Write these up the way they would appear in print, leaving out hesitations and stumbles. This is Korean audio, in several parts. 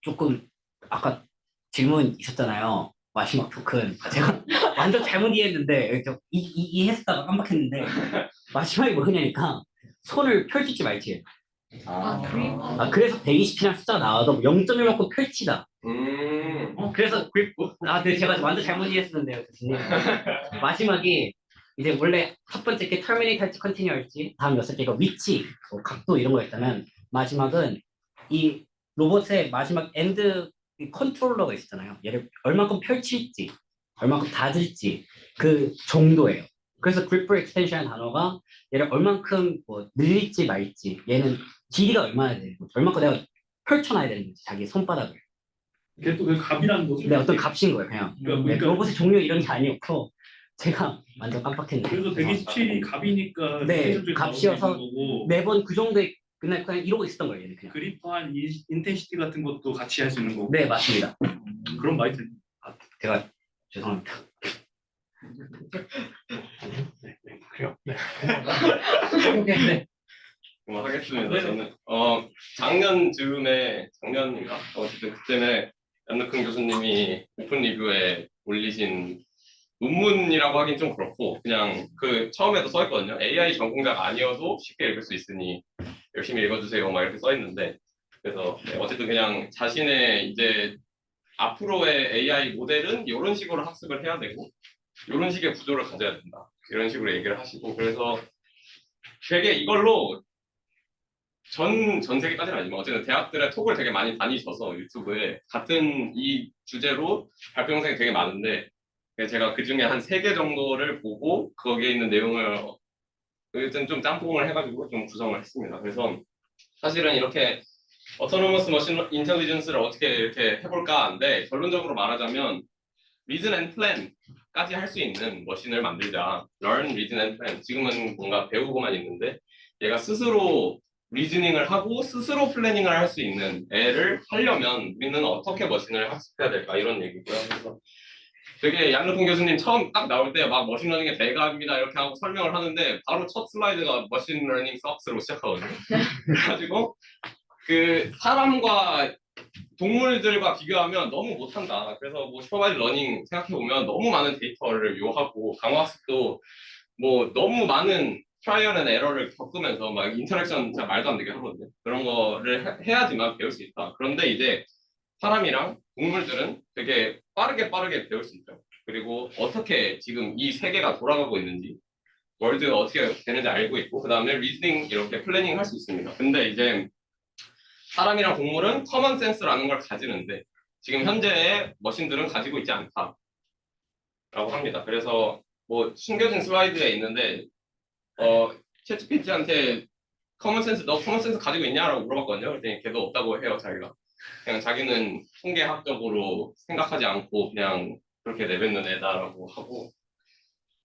조금 아까 질문 있었잖아요. 마지막 토큰. 제가 완전 잘못 이해했는데 이해했다가 깜빡했는데 마지막에 뭐냐니까 손을 펼칠지 말지. 그래서 120이라는 숫자가 나와도 0.1 만큼 펼치다. 그래서 네, 제가 완전 잘못 이해했었는데요, 교수님. 마지막이 이제 원래 첫 번째 게 터미네이트 할지 컨티뉴 할지 다음 6개가 위치, 뭐 각도 이런 거였다면 마지막은 이 로봇의 마지막 엔드 컨트롤러가 있었잖아요. 얘를 얼만큼 펼칠지, 얼만큼 닫을지 그 정도예요. 그래서 gripper extension이라는 단어가 얘를 얼만큼 뭐 늘릴지 말지, 얘는 길이가 얼마나 되고 얼만큼 내가 펼쳐놔야 되는 거지, 자기 손바닥을. 그게 또 그 값이라는 거죠. 네, 어떤 값인 거예요, 그냥. 그러니까 로봇의 종류 이런 게 아니었고 제가 완전 깜빡했네요. 그래서 127이 값이니까 네, 값이어서 거고 매번 그 정도에 그냥 이러고 있었던 거예요, 얘는 그냥. 그리퍼한 인텐시티 같은 것도 같이 할 수 있는 거고. 네, 맞습니다. 그런 많이 들리죠. 제가 죄송합니다. 그래요. 네. 네. 하겠습니다. 저는 작년 즈음에 작년인가 어쨌든 그때는 양덕근 교수님이 오픈 리뷰에 올리신 논문이라고 하긴 좀 그렇고 그냥 그 처음에도 써 있거든요. AI 전공자가 아니어도 쉽게 읽을 수 있으니 열심히 읽어주세요 막 이렇게 써 있는데 그래서 네, 어쨌든 그냥 자신의 이제 앞으로의 AI 모델은 이런 식으로 학습을 해야 되고 이런 식의 구조를 가져야 된다 이런 식으로 얘기를 하시고 그래서 되게 이걸로 전 세계까지는 아니지만 어쨌든 대학들의 톡을 되게 많이 다니셔서 유튜브에 같은 이 주제로 발표 영상이 되게 많은데 제가 그 중에 한 3개 정도를 보고 거기에 있는 내용을 일단 좀 짬뽕을 해가지고 좀 구성을 했습니다. 그래서 사실은 이렇게 어토노머스 머신 인텔리전스를 어떻게 이렇게 해볼까 하는데 결론적으로 말하자면 reason and plan까지 할 수 있는 머신을 만들자. learn, reason and plan. 지금은 뭔가 배우고만 있는데 얘가 스스로 리즈닝을 하고 스스로 플래닝을 할 수 있는 애를 하려면 우리는 어떻게 머신을 학습해야 될까 이런 얘기고요. 그래서 되게 양덕훈 교수님 처음 딱 나올 때 막 머신러닝의 대가입니다 이렇게 하고 설명을 하는데 바로 첫 슬라이드가 머신러닝 석스로 시작하거든요. 그래가지고 그 사람과 동물들과 비교하면 너무 못한다. 그래서 뭐 슈퍼바이즈 러닝 생각해보면 너무 많은 데이터를 요하고 강화학습도 뭐 너무 많은 트라이얼 앤 에러를 겪으면서 막 인터랙션 진짜 말도 안 되게 하거든요. 그런 거를 해야지만 배울 수 있다. 그런데 이제 사람이랑 동물들은 되게 빠르게 배울 수 있죠. 그리고 어떻게 지금 이 세계가 돌아가고 있는지 월드가 어떻게 되는지 알고 있고 그 다음에 리즈닝 이렇게 플래닝 할 수 있습니다. 근데 이제 사람이랑 동물은 커먼 센스라는 걸 가지는데 지금 현재의 머신들은 가지고 있지 않다라고 합니다. 그래서 뭐 숨겨진 슬라이드에 있는데 챗GPT한테 너 커먼 센스 가지고 있냐라고 물어봤거든요. 그랬더니 걔도 없다고 해요, 자기가. 그냥 자기는 통계학적으로 생각하지 않고 그냥 그렇게 내뱉는 애다라고 하고.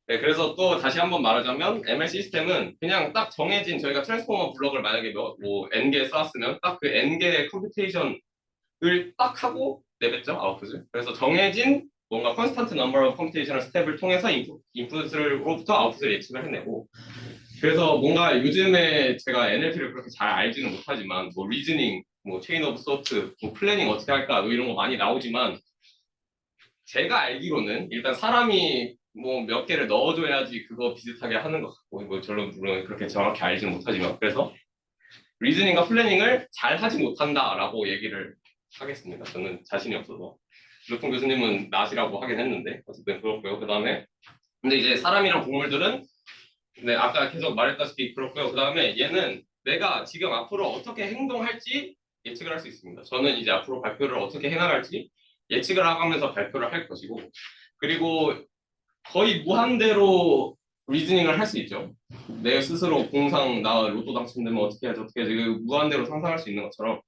네, 그래서 또 다시 한번 말하자면 ML 시스템은 그냥 딱 정해진 저희가 트랜스포머 블럭을 만약에 뭐 N개 쌓았으면 딱 그 N개의 컴퓨테이션을 딱 하고 내뱉죠, 아웃풋을. 그래서 정해진 뭔가 컨스탄트 넘버 오브 컴퓨테이셔널 스텝을 통해서 인풋으로부터 아웃풋을 예측을 해내고 그래서 뭔가 요즘에 제가 NLP를 그렇게 잘 알지는 못하지만 뭐 리즈닝, 뭐 체인 오브 소트, 뭐 플래닝 어떻게 할까 뭐 이런 거 많이 나오지만 제가 알기로는 일단 사람이 뭐 몇 개를 넣어줘야지 그거 비슷하게 하는 것 같고 뭐 저는 물론 그렇게 정확히 알지는 못하지만 그래서 리즈닝과 플래닝을 잘 하지 못한다라고 얘기를 하겠습니다. 저는 자신이 없어서 루폰 교수님은 낫이라고 하긴 했는데 어쨌든 그렇고요. 그 다음에 근데 이제 사람이랑 동물들은 네, 아까 계속 말했다시피 그렇고요. 그 다음에 얘는 내가 지금 앞으로 어떻게 행동할지 예측을 할 수 있습니다. 저는 이제 앞으로 발표를 어떻게 해나갈지 예측을 하면서 발표를 할 것이고 그리고 거의 무한대로 리즈닝을 할 수 있죠. 내 스스로 공상, 나 로또 당첨되면 어떻게 해야지 어떻게 해야지 무한대로 상상할 수 있는 것처럼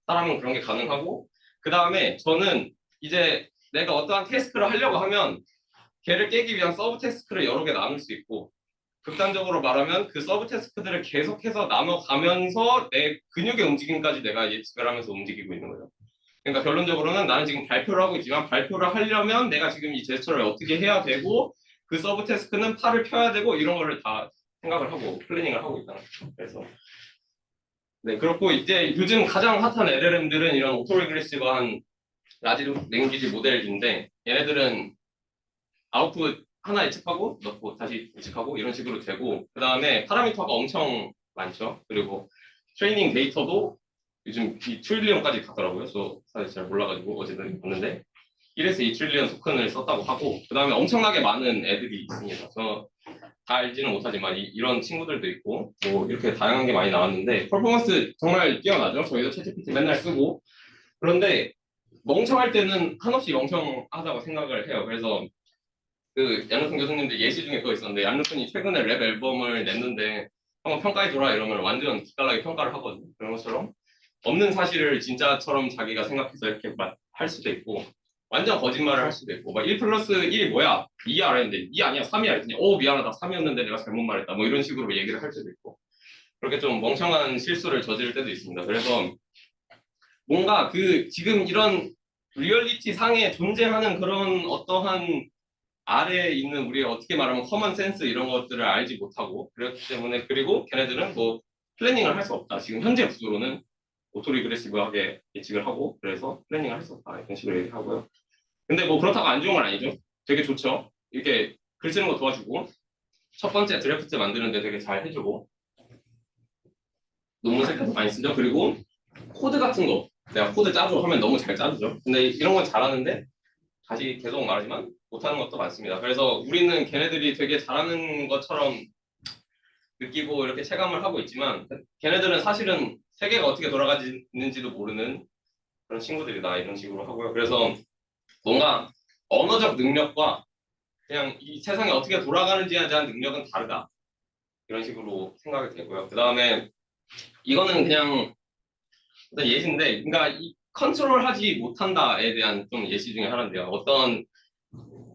사람은 그런 게 가능하고 그 다음에 저는 이제 내가 어떠한 태스크를 하려고 하면 걔를 깨기 위한 서브 태스크를 여러 개 나눌 수 있고 극단적으로 말하면 그 서브 태스크들을 계속해서 나눠가면서 내 근육의 움직임까지 내가 예측을 하면서 움직이고 있는 거죠. 그러니까 결론적으로는 나는 지금 발표를 하고 있지만 발표를 하려면 내가 지금 이 제스처를 어떻게 해야 되고 그 서브 태스크는 팔을 펴야 되고 이런 거를 다 생각을 하고 플래닝을 하고 있다는 거죠. 그래서 네, 그렇고 이제 요즘 가장 핫한 LLM들은 이런 오토리그레시브한 라지 랭귀지 모델인데 얘네들은 아웃풋 하나 예측하고 넣고 다시 예측하고 이런 식으로 되고 그 다음에 파라미터가 엄청 많죠. 그리고 트레이닝 데이터도 요즘 2트릴리언까지 가더라고요. 그래서 사실 잘 몰라가지고 어제는 봤는데 1에서 2트릴리언 토큰을 썼다고 하고 그 다음에 엄청나게 많은 애들이 있습니다. 저 다 알지는 못하지만 이런 친구들도 있고 뭐 이렇게 다양한 게 많이 나왔는데 퍼포먼스 정말 뛰어나죠. 저희도 챗GPT 맨날 쓰고 그런데 멍청할 때는 한없이 멍청하다고 생각을 해요. 그래서 그 얀루슨 교수님들 예시 중에 그거 있었는데 얀루슨이 최근에 랩 앨범을 냈는데 한번 평가해줘라 이러면 완전 기깔나게 평가를 하거든요. 그런 것처럼 없는 사실을 진짜처럼 자기가 생각해서 이렇게 할 수도 있고 완전 거짓말을 할 수도 있고 막 1 플러스 1이 뭐야? 2야 알았는데 2 아니야 3이야 했더니 미안하다 3이었는데 내가 잘못 말했다 뭐 이런 식으로 얘기를 할 수도 있고 그렇게 좀 멍청한 실수를 저지를 때도 있습니다. 그래서 뭔가 그 지금 이런 리얼리티 상에 존재하는 그런 어떠한 아래에 있는 우리 어떻게 말하면 커먼 센스 이런 것들을 알지 못하고 그렇기 때문에 그리고 걔네들은 뭐 플래닝을 할 수 없다. 지금 현재 구조로는 오토리그레시브하게 예측을 하고 그래서 플래닝을 할 수 없다. 이런 식으로 얘기하고요. 근데 뭐 그렇다고 안 좋은 건 아니죠. 되게 좋죠. 이렇게 글 쓰는 거 도와주고 첫 번째 드래프트 만드는데 되게 잘 해주고 논문 쓸 때도 많이 쓰죠. 그리고 코드 같은 거 내가 코드 짜줘 하면 너무 잘 짜주죠. 근데 이런 건 잘하는데 다시 계속 말하지만 못하는 것도 많습니다. 그래서 우리는 걔네들이 되게 잘하는 것처럼 느끼고 이렇게 체감을 하고 있지만 걔네들은 사실은 세계가 어떻게 돌아가는지도 모르는 그런 친구들이다 이런 식으로 하고요. 그래서 뭔가 언어적 능력과 그냥 이 세상이 어떻게 돌아가는지에 대한 능력은 다르다 이런 식으로 생각이 되고요. 그 다음에 이거는 그냥 어떤 예시인데 그러니까 이 컨트롤하지 못한다에 대한 좀 예시 중에 하나인데요. 어떤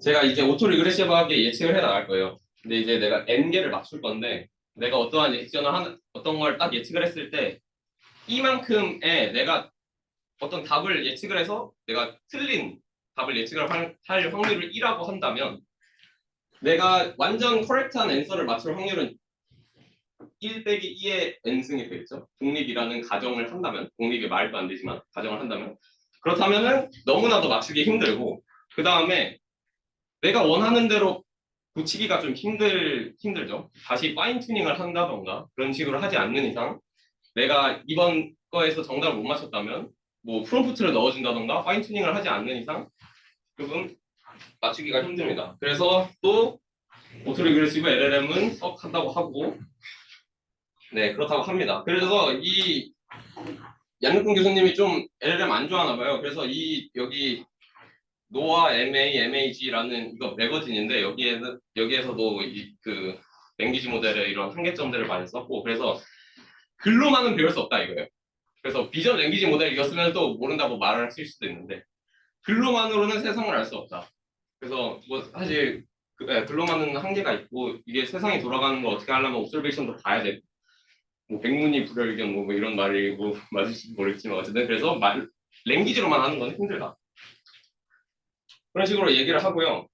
제가 이제 오토 리그레시브하게 예측을 해 나갈 거예요. 근데 이제 내가 n개를 맞출 건데 내가 어떠한 액션을 하는 어떤 걸 딱 예측을 했을 때 이만큼의 내가 어떤 답을 예측을 해서 내가 틀린 답을 예측을 할 확률을 1라고 한다면 내가 완전 커렉트한 앤서를 맞출 확률은 1 빼기 2의 n승이 되겠죠. 독립이라는 가정을 한다면 독립이 말도 안 되지만 가정을 한다면 그렇다면은 너무나도 맞추기 힘들고 그 다음에 내가 원하는 대로 붙이기가 좀 힘들죠. 다시 파인 튜닝을 한다던가 그런 식으로 하지 않는 이상 내가 이번 거에서 정답을 못 맞췄다면 뭐 프롬프트를 넣어준다던가 파인 튜닝을 하지 않는 이상 조금 맞추기가 힘듭니다. 그래서 또 오토리그레시브 LLM은 썩 한다고 하고 네 그렇다고 합니다. 그래서 이 얀루쿤 교수님이 좀 LLM 안 좋아하나 봐요. 그래서 이 여기 노아 MAG라는 이거 매거진인데 여기에서도 이 그 랭귀지 모델의 이런 한계점들을 많이 썼고 그래서 글로만은 배울 수 없다 이거예요. 그래서 비전 랭귀지 모델이었으면 또 모른다고 말을 하실 수도 있는데 글로만으로는 세상을 알 수 없다. 그래서 뭐 사실 글로만은 한계가 있고 이게 세상이 돌아가는 거 어떻게 하려면 옵저베이션도 봐야 되고 뭐 백문이 불여일견 뭐 이런 말이 뭐 맞을지 모르겠지만 어쨌든 그래서 랭귀지로만 하는 건 힘들다. 그런 식으로 얘기를 하고요.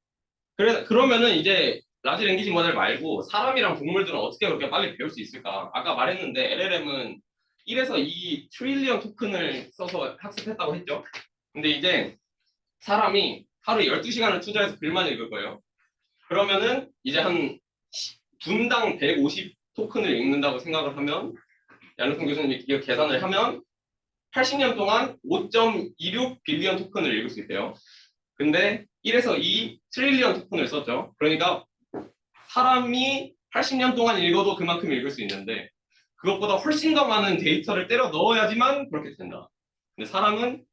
그러면은 이제 라지 랭귀지 모델 말고 사람이랑 동물들은 어떻게 그렇게 빨리 배울 수 있을까? 아까 말했는데 LLM은 1에서 2 트릴리언 토큰을 써서 학습했다고 했죠. 근데 이제 사람이 하루에 12시간을 투자해서 글만 읽을 거예요. 그러면은 이제 한 분당 150 토큰을 읽는다고 생각을 하면 얀루슨 교수님이 이거 계산을 하면 80년 동안 5.26 빌리언 토큰을 읽을 수 있대요. 근데 1에서 2 트릴리언 토큰을 썼죠. 그러니까 사람이 80년 동안 읽어도 그만큼 읽을 수 있는데 그것보다 훨씬 더 많은 데이터를 때려 넣어야지만 그렇게 된다. 근데 사람은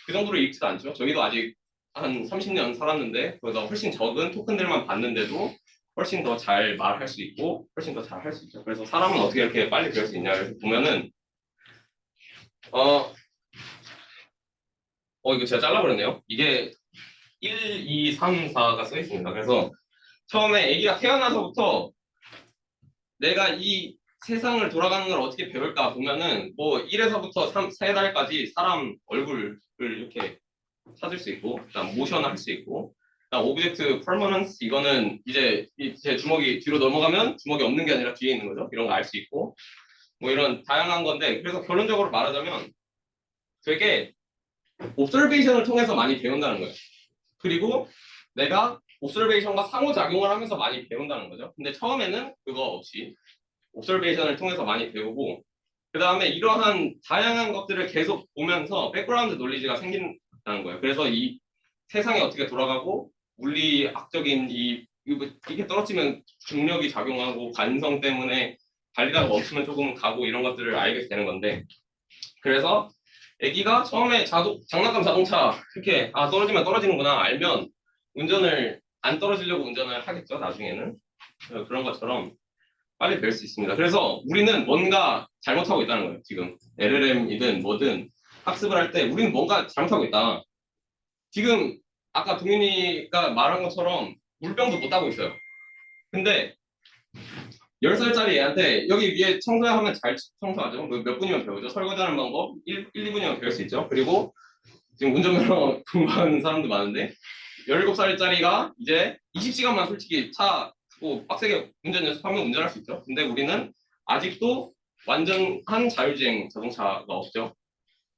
그 정도로 읽지도 않죠. 저희도 아직 한 30년 살았는데 그보다 훨씬 적은 토큰들만 봤는데도 훨씬 더 잘 말할 수 있고 훨씬 더 잘 할 수 있죠. 그래서 사람은 어떻게 이렇게 빨리 배울 수 있냐 그래서 보면은 이거 제가 잘라버렸네요. 이게 1, 2, 3, 4가 써 있습니다. 그래서 처음에 아기가 태어나서부터 내가 이 세상을 돌아가는 걸 어떻게 배울까 보면은 뭐 1에서부터 3달까지 사람 얼굴을 이렇게 찾을 수 있고 그다음 모션을 할 수 있고 그다음 오브젝트 퍼머넌스 이거는 이제 제 주먹이 뒤로 넘어가면 주먹이 없는 게 아니라 뒤에 있는 거죠. 이런 거 알 수 있고 뭐 이런 다양한 건데 그래서 결론적으로 말하자면 되게 옵저베이션을 통해서 많이 배운다는 거예요. 그리고 내가 옵저베이션과 상호작용을 하면서 많이 배운다는 거죠. 근데 처음에는 그거 없이 옵저베이션을 통해서 많이 배우고 그 다음에 이러한 다양한 것들을 계속 보면서 백그라운드 논리지가 생긴다는 거예요. 그래서 이 세상이 어떻게 돌아가고 물리학적인 이게 떨어지면 중력이 작용하고 관성 때문에 달리다가 멈추면 조금 가고 이런 것들을 알게 되는 건데 그래서 애기가 처음에 장난감 자동차 그렇게 떨어지면 떨어지는구나 알면 운전을 안 떨어지려고 운전을 하겠죠 나중에는 그런 것처럼 빨리 배울 수 있습니다. 그래서 우리는 뭔가 잘못하고 있다는 거예요. 지금 LLM이든 뭐든 학습을 할 때 우리는 뭔가 잘못하고 있다. 지금 아까 동윤이가 말한 것처럼 물병도 못 따고 있어요. 근데 10살짜리 애한테 여기 위에 청소하면 잘 청소하죠. 몇 분이면 배우죠. 설거지하는 방법 1, 2분이면 배울 수 있죠. 그리고 지금 운전면허 공부하는 사람도 많은데 17살짜리가 이제 20시간만 솔직히 차 타고 빡세게 운전 연습하면 운전할 수 있죠. 근데 우리는 아직도 완전한 자율주행 자동차가 없죠.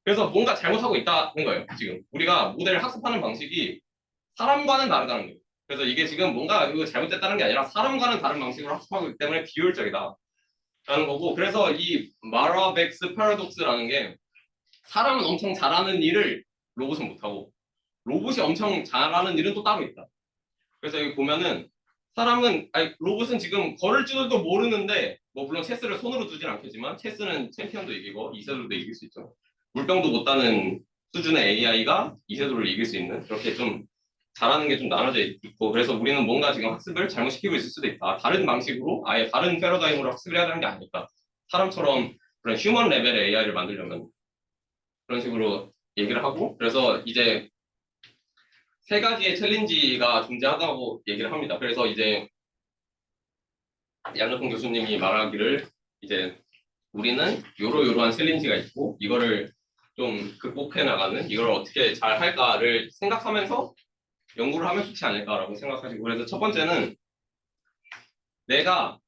그래서 뭔가 잘못하고 있다는 거예요. 지금 우리가 모델을 학습하는 방식이 사람과는 다르다는 거예요. 그래서 이게 지금 뭔가 이거 잘못됐다는 게 아니라 사람과는 다른 방식으로 학습하고 있기 때문에 비효율적이다 라는 거고 그래서 이 마라벡스 패러독스라는 게 사람은 엄청 잘하는 일을 로봇은 못하고 로봇이 엄청 잘하는 일은 또 따로 있다. 그래서 여기 보면은 로봇은 지금 걸을 줄도 모르는데 뭐 물론 체스를 손으로 두진 않겠지만 체스는 챔피언도 이기고 이세돌도 이길 수 있죠. 물병도 못 따는 수준의 AI가 이세돌을 이길 수 있는 그렇게 좀 잘하는 게 좀 나눠져 있고 그래서 우리는 뭔가 지금 학습을 잘못시키고 있을 수도 있다. 다른 방식으로 아예 다른 패러다임으로 학습을 해야 되는 게 아닐까. 사람처럼 그런 휴먼 레벨의 AI를 만들려면 그런 식으로 얘기를 하고 그래서 이제 3가지의 챌린지가 존재하다고 얘기를 합니다. 그래서 이제 양력훈 교수님이 말하기를 이제 우리는 요러요러한 챌린지가 있고 이거를 좀 극복해 나가는 이걸 어떻게 잘 할까를 생각하면서 연구를 하면 좋지 않을까라고 생각하시고 그래서 첫 번째는 내가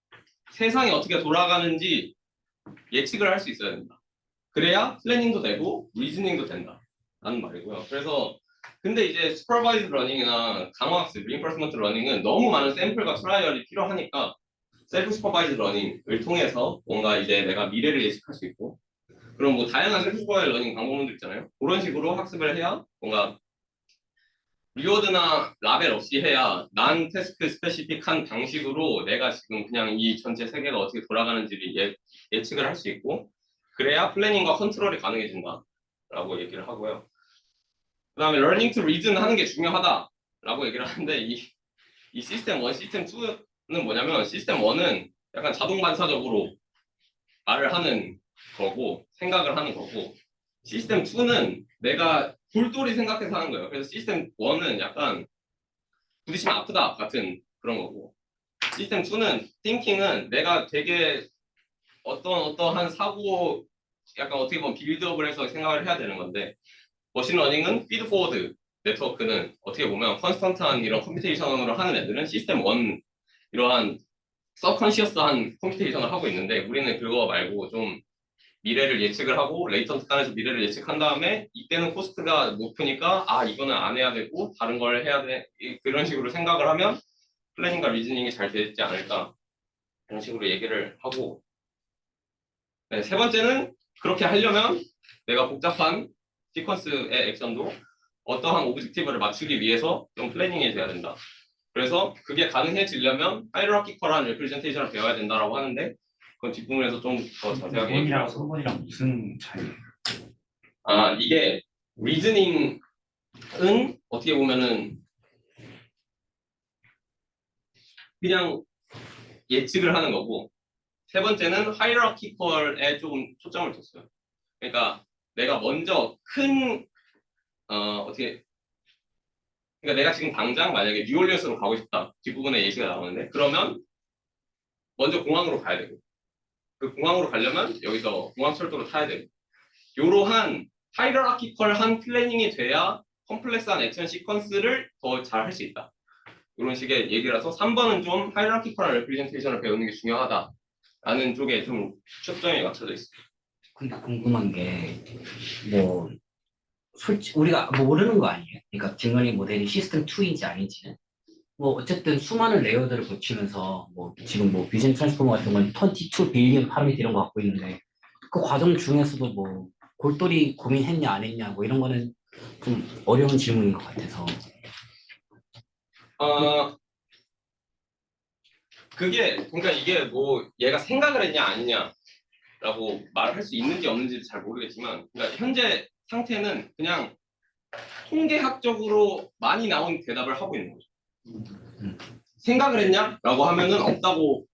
세상이 어떻게 돌아가는지 예측을 할 수 있어야 된다. 그래야 플래닝도 되고 리즈닝도 된다 라는 말이고요. 그래서 근데 이제 슈퍼바이즈 러닝이나 강화학습, 리인포스먼트 러닝은 너무 많은 샘플과 트라이얼이 필요하니까 셀프 슈퍼바이즈 러닝을 통해서 뭔가 이제 내가 미래를 예측할 수 있고 그럼 뭐 다양한 셀프 슈퍼바이즈 러닝 방법론도 있잖아요. 그런 식으로 학습을 해야 뭔가 리워드나 라벨 없이 해야 난 태스크 스페시픽한 방식으로 내가 지금 그냥 이 전체 세계가 어떻게 돌아가는지를 예측을 할 수 있고 그래야 플래닝과 컨트롤이 가능해진다 라고 얘기를 하고요. 그 다음에 learning to reason 하는 게 중요하다라고 얘기를 하는데 이 시스템 1, 시스템 2는 뭐냐면 시스템 1은 약간 자동 반사적으로 말을 하는 거고 생각을 하는 거고 시스템 2는 내가 골똘히 생각해서 하는 거예요. 그래서 시스템 1은 약간 부딪히면 아프다 같은 그런 거고 시스템 2는 thinking은 내가 되게 어떠한 사고 약간 어떻게 보면 빌드업을 해서 생각을 해야 되는 건데 머신러닝은 피드포워드 네트워크는 어떻게 보면 컨스턴트한 이런 컴퓨테이션으로 하는 애들은 시스템 1 이러한 서브컨시어스한 컴퓨테이션을 하고 있는데 우리는 그거 말고 좀 미래를 예측을 하고 레이턴트 단에서 미래를 예측한 다음에 이때는 코스트가 높으니까 이거는 안 해야 되고 다른 걸 해야 돼 그런 식으로 생각을 하면 플래닝과 리즈닝이 잘 되지 않을까 그런 식으로 얘기를 하고 네, 3번째는 그렇게 하려면 내가 복잡한 시퀀스의 액션도 어떠한 오브젝티브를 맞추기 위해서 좀 플래닝이 돼야 된다. 그래서 그게 가능해지려면 하이라키컬한 레프레젠테이션을 배워야 된다라고 하는데 그건 뒷부분에서 좀 더 자세하게 얘기하고 3번이랑 무슨 차이예요? 이게 리즈닝은 어떻게 보면은 그냥 예측을 하는 거고 3번째는 하이라키컬에 조금 초점을 뒀어요. 그러니까 내가 먼저 어떻게 그러니까 내가 지금 당장 만약에 뉴올리언스로 가고 싶다 뒷부분에 예시가 나오는데 그러면 먼저 공항으로 가야 되고 그 공항으로 가려면 여기서 공항철도를 타야 되고 이러한 하이라키컬한 플래닝이 돼야 컴플렉스한 액션 시퀀스를 더 잘 할 수 있다. 이런 식의 얘기라서 3번은 좀 하이라키컬한 레프레젠테이션을 배우는 게 중요하다 라는 쪽에 좀 초점이 맞춰져 있어요. 근데 궁금한 게, 뭐, 솔직히 우리가 모르는 거 아니에요? 그러니까 딥러닝 모델이 시스템 2인지 아닌지는. 뭐, 어쨌든 수많은 레이어들을 거치면서, 뭐, 지금 뭐, 비전 트랜스포머 같은 건 22 빌리언 파라미터 이런 거 갖고 있는데, 그 과정 중에서도 뭐, 골똘히 고민했냐, 안 했냐, 뭐, 이런 거는 좀 어려운 질문인 것 같아서. 그게 그러니까 이게 뭐 얘가 생각을 했냐 아니냐라고 말할 수 있는지 없는지 잘 모르겠지만, 그러니까 현재 상태는 그냥 통계학적으로 많이 나온 대답을 하고 있는 거죠. 생각을 했냐라고 하면은 없다고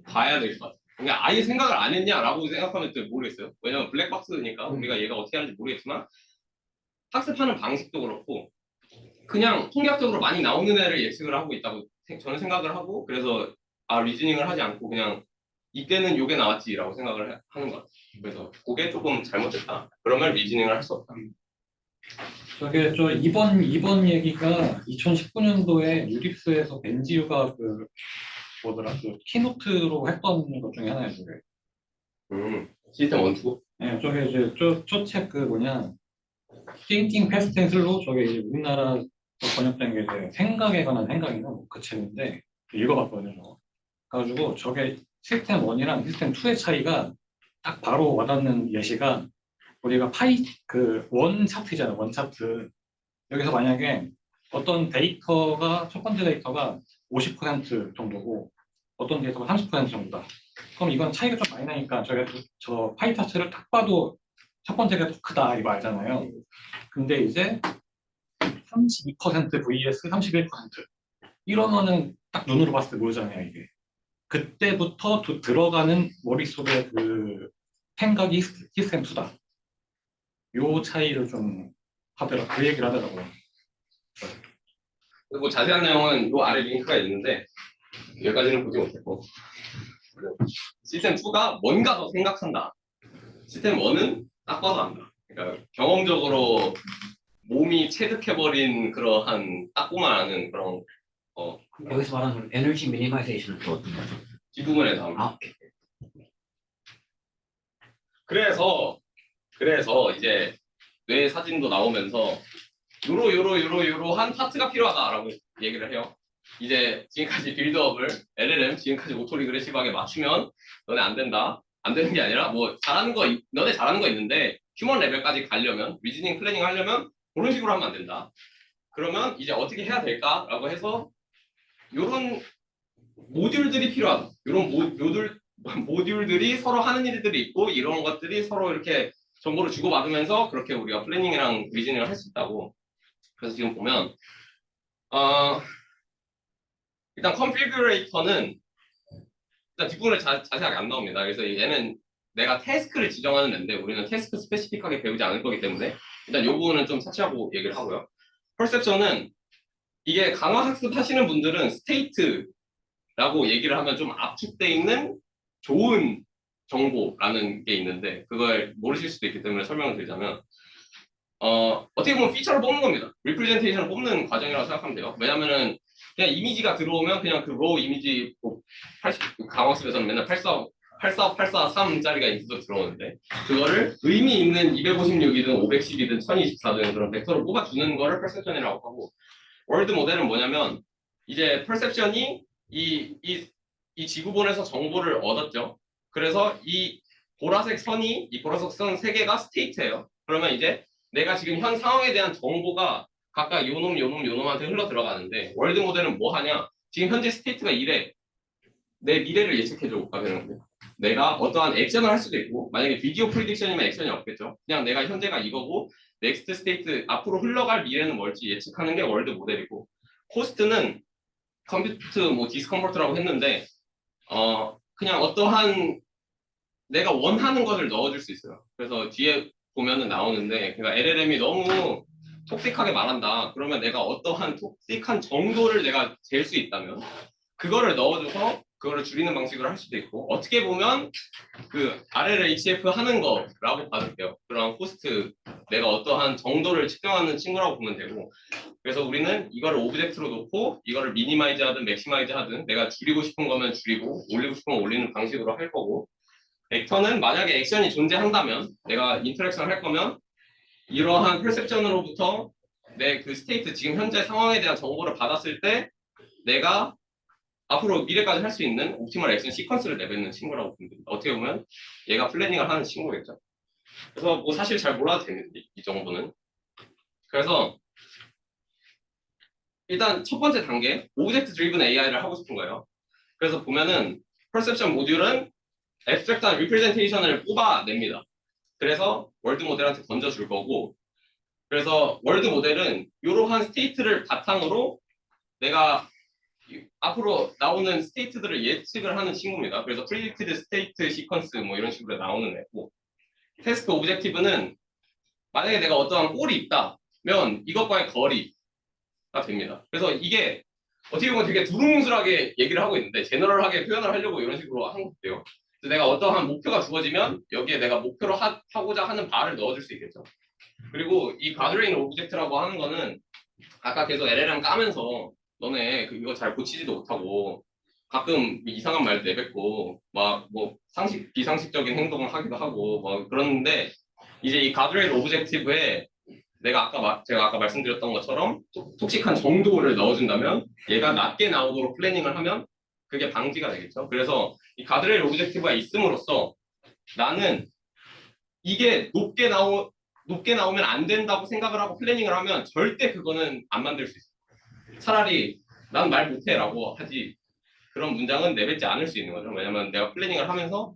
봐야 될 것 같아요. 그러니까 아예 생각을 안 했냐라고 생각하면 또 모르겠어요. 왜냐면 블랙박스니까 우리가 얘가 어떻게 하는지 모르겠지만, 학습하는 방식도 그렇고 그냥 통계학적으로 많이 나오는 애를 예측을 하고 있다고 저는 생각을 하고, 그래서 리즈닝을 하지 않고 그냥 이때는 요게 나왔지라고 생각을 하는 것 같아요. 그래서 그게 조금 잘못됐다. 그러면 리즈닝을 할 수 없다. 저게 저 이번 얘기가 2019년도에 유립스에서 벤지유가 그 뭐더라 그 키노트로 했던 것 중에 하나예요. 저게. 시스템 원투. 네, 저게 이제 저책 그 뭐냐 Thinking Fast and Slow, 저게 이제 우리나라 번역된 게 이제 생각에 관한 생각인가 그 책인데 읽어봤거든요. 저거. 그래가지고 저게 시스템 1이랑 시스템 2의 차이가 딱 바로 와닿는 예시가, 우리가 그 원 차트잖아요. 원 차트. 여기서 만약에 어떤 데이터가 첫 번째 데이터가 50% 정도고 어떤 데이터가 30% 정도다. 그럼 이건 차이가 좀 많이 나니까 저희가 저 파이 차트를 딱 봐도 첫 번째가 더 크다 이거 알잖아요. 근데 이제 32% vs 31% 이러면은 딱 눈으로 봤을 때 모르잖아요 이게. 그때부터 들어가는 머릿속에 그 생각이 시스템 2다. 요 차이를 좀 그 얘기를 하더라고요. 그리고 자세한 내용은 요 아래 링크가 있는데 여기까지는 보지 못했고, 시스템 2가 뭔가 더 생각한다. 시스템 1은 딱 봐도 안다. 그러니까 경험적으로 몸이 체득해버린 그러한 딱 보면 아는 그런 여기서 말하는 에너지 미니마이제이션은 또 어떤 거죠? 뒷부분에 나옵니다. 아, 오케이. 그래서 이제 뇌 사진도 나오면서 요러한 파트가 필요하다라고 얘기를 해요. 이제 지금까지 빌드업을 LLM 지금까지 오토 리그레시브하게 맞추면 너네 안 된다. 안 되는 게 아니라 뭐 너네 잘하는 거 있는데 휴먼 레벨까지 가려면, 리즈닝 플래닝 하려면 그런 식으로 하면 안 된다. 그러면 이제 어떻게 해야 될까라고 해서 요런 모듈들이 필요하다. 요런 모듈들이 서로 하는 일들이 있고, 이런 것들이 서로 이렇게 정보를 주고받으면서 그렇게 우리가 플래닝이랑 리즈닝을 할 수 있다고. 그래서 지금 보면 일단 컨피규레이터는 일단 뒷부분에 자세하게 안 나옵니다. 그래서 얘는 내가 태스크를 지정하는 앤데 우리는 태스크 스페시픽하게 배우지 않을 거기 때문에 일단 이 부분은 좀 차치하고 얘기를 하고요. 퍼셉션은 이게 강화 학습 하시는 분들은 스테이트라고 얘기를 하면 좀 압축돼 있는 좋은 정보라는 게 있는데, 그걸 모르실 수도 있기 때문에 설명을 드리자면, 어떻게 보면 피처를 뽑는 겁니다. 리프레젠테이션을 뽑는 과정이라고 생각하면 돼요. 왜냐면은 그냥 이미지가 들어오면 그냥 그 로우 이미지 80, 강학습에서는 맨날 84843짜리가 인수도 들어오는데, 그거를 의미 있는 256이든 510이든 1024든 그런 벡터로 뽑아주는 거를 퍼셉션이라고 하고, 월드 모델은 뭐냐면 이제 퍼셉션이 이 지구본에서 정보를 얻었죠. 그래서 이 보라색 선 3개가 스테이트예요. 그러면 이제 내가 지금 현 상황에 대한 정보가 각각 요놈한테 흘러 들어가는데, 월드 모델은 뭐 하냐? 지금 현재 스테이트가 이래. 내 미래를 예측해줘가 되는 거예요. 내가 어떠한 액션을 할 수도 있고, 만약에 비디오 프리딕션이면 액션이 없겠죠. 그냥 내가 현재가 이거고 넥스트 스테이트 앞으로 흘러갈 미래는 뭘지 예측하는 게 월드 모델이고, 코스트는 컴퓨트 뭐 디스컴포트라고 했는데 그냥 어떠한 내가 원하는 것을 넣어줄 수 있어요. 그래서 뒤에 보면은 나오는데, 그러니까 LLM이 너무 톡식하게 말한다. 그러면 내가 어떠한 톡식한 정도를 내가 잴 수 있다면 그거를 넣어줘서 그거를 줄이는 방식으로 할 수도 있고, 어떻게 보면 그 RLHF 하는 거라고 봐도 돼요. 그런 코스트 내가 어떠한 정도를 측정하는 친구라고 보면 되고, 그래서 우리는 이거를 오브젝트로 놓고 이거를 미니마이즈 하든 맥시마이즈 하든 내가 줄이고 싶은 거면 줄이고 올리고 싶으면 올리는 방식으로 할 거고, 액터는 만약에 액션이 존재한다면 내가 인터랙션을 할 거면 이러한 퍼셉션으로부터 내 그 스테이트 지금 현재 상황에 대한 정보를 받았을 때 내가 앞으로 미래까지 할 수 있는 옵티멀 액션 시퀀스를 내뱉는 친구라고 보면 됩니다. 어떻게 보면 얘가 플래닝을 하는 친구겠죠. 그래서 뭐 사실 잘 몰라도 되는데 이 정도는. 그래서 일단 첫 번째 단계 오브젝트 드리븐 AI를 하고 싶은 거예요. 그래서 보면은 퍼셉션 모듈은 앱스트랙트한 리프레젠테이션을 뽑아냅니다. 그래서 월드 모델한테 던져줄 거고, 그래서 월드 모델은 이러한 스테이트를 바탕으로 내가 앞으로 나오는 스테이트들을 예측을 하는 친구입니다. 그래서 predicted state sequence 뭐 이런 식으로 나오는 애고, 태스크 오브젝티브는 만약에 내가 어떠한 꼴이 있다면 이것과의 거리가 됩니다. 그래서 이게 어떻게 보면 되게 두루뭉술하게 얘기를 하고 있는데 제너럴하게 표현을 하려고 이런 식으로 하는 것 같아요. 그래서 내가 어떠한 목표가 주어지면 여기에 내가 목표로 하고자 하는 바를 넣어줄 수 있겠죠. 그리고 이 가드레인 오브젝트라고 하는 거는 아까 계속 LLM 까면서 너네 이거 잘 고치지도 못하고 가끔 이상한 말 내뱉고 막 뭐 비상식적인 행동을 하기도 하고 막 그러는데, 이제 이 가드레일 오브젝티브에 제가 아까 말씀드렸던 것처럼 톡식한 정도를 넣어준다면 얘가 낮게 나오도록 플래닝을 하면 그게 방지가 되겠죠. 그래서 이 가드레일 오브젝티브가 있음으로써 나는 이게 높게 나오면 안 된다고 생각을 하고 플래닝을 하면 절대 그거는 안 만들 수 있어요. 차라리 난 말 못해 라고 하지 그런 문장은 내뱉지 않을 수 있는 거죠. 왜냐면 내가 플래닝을 하면서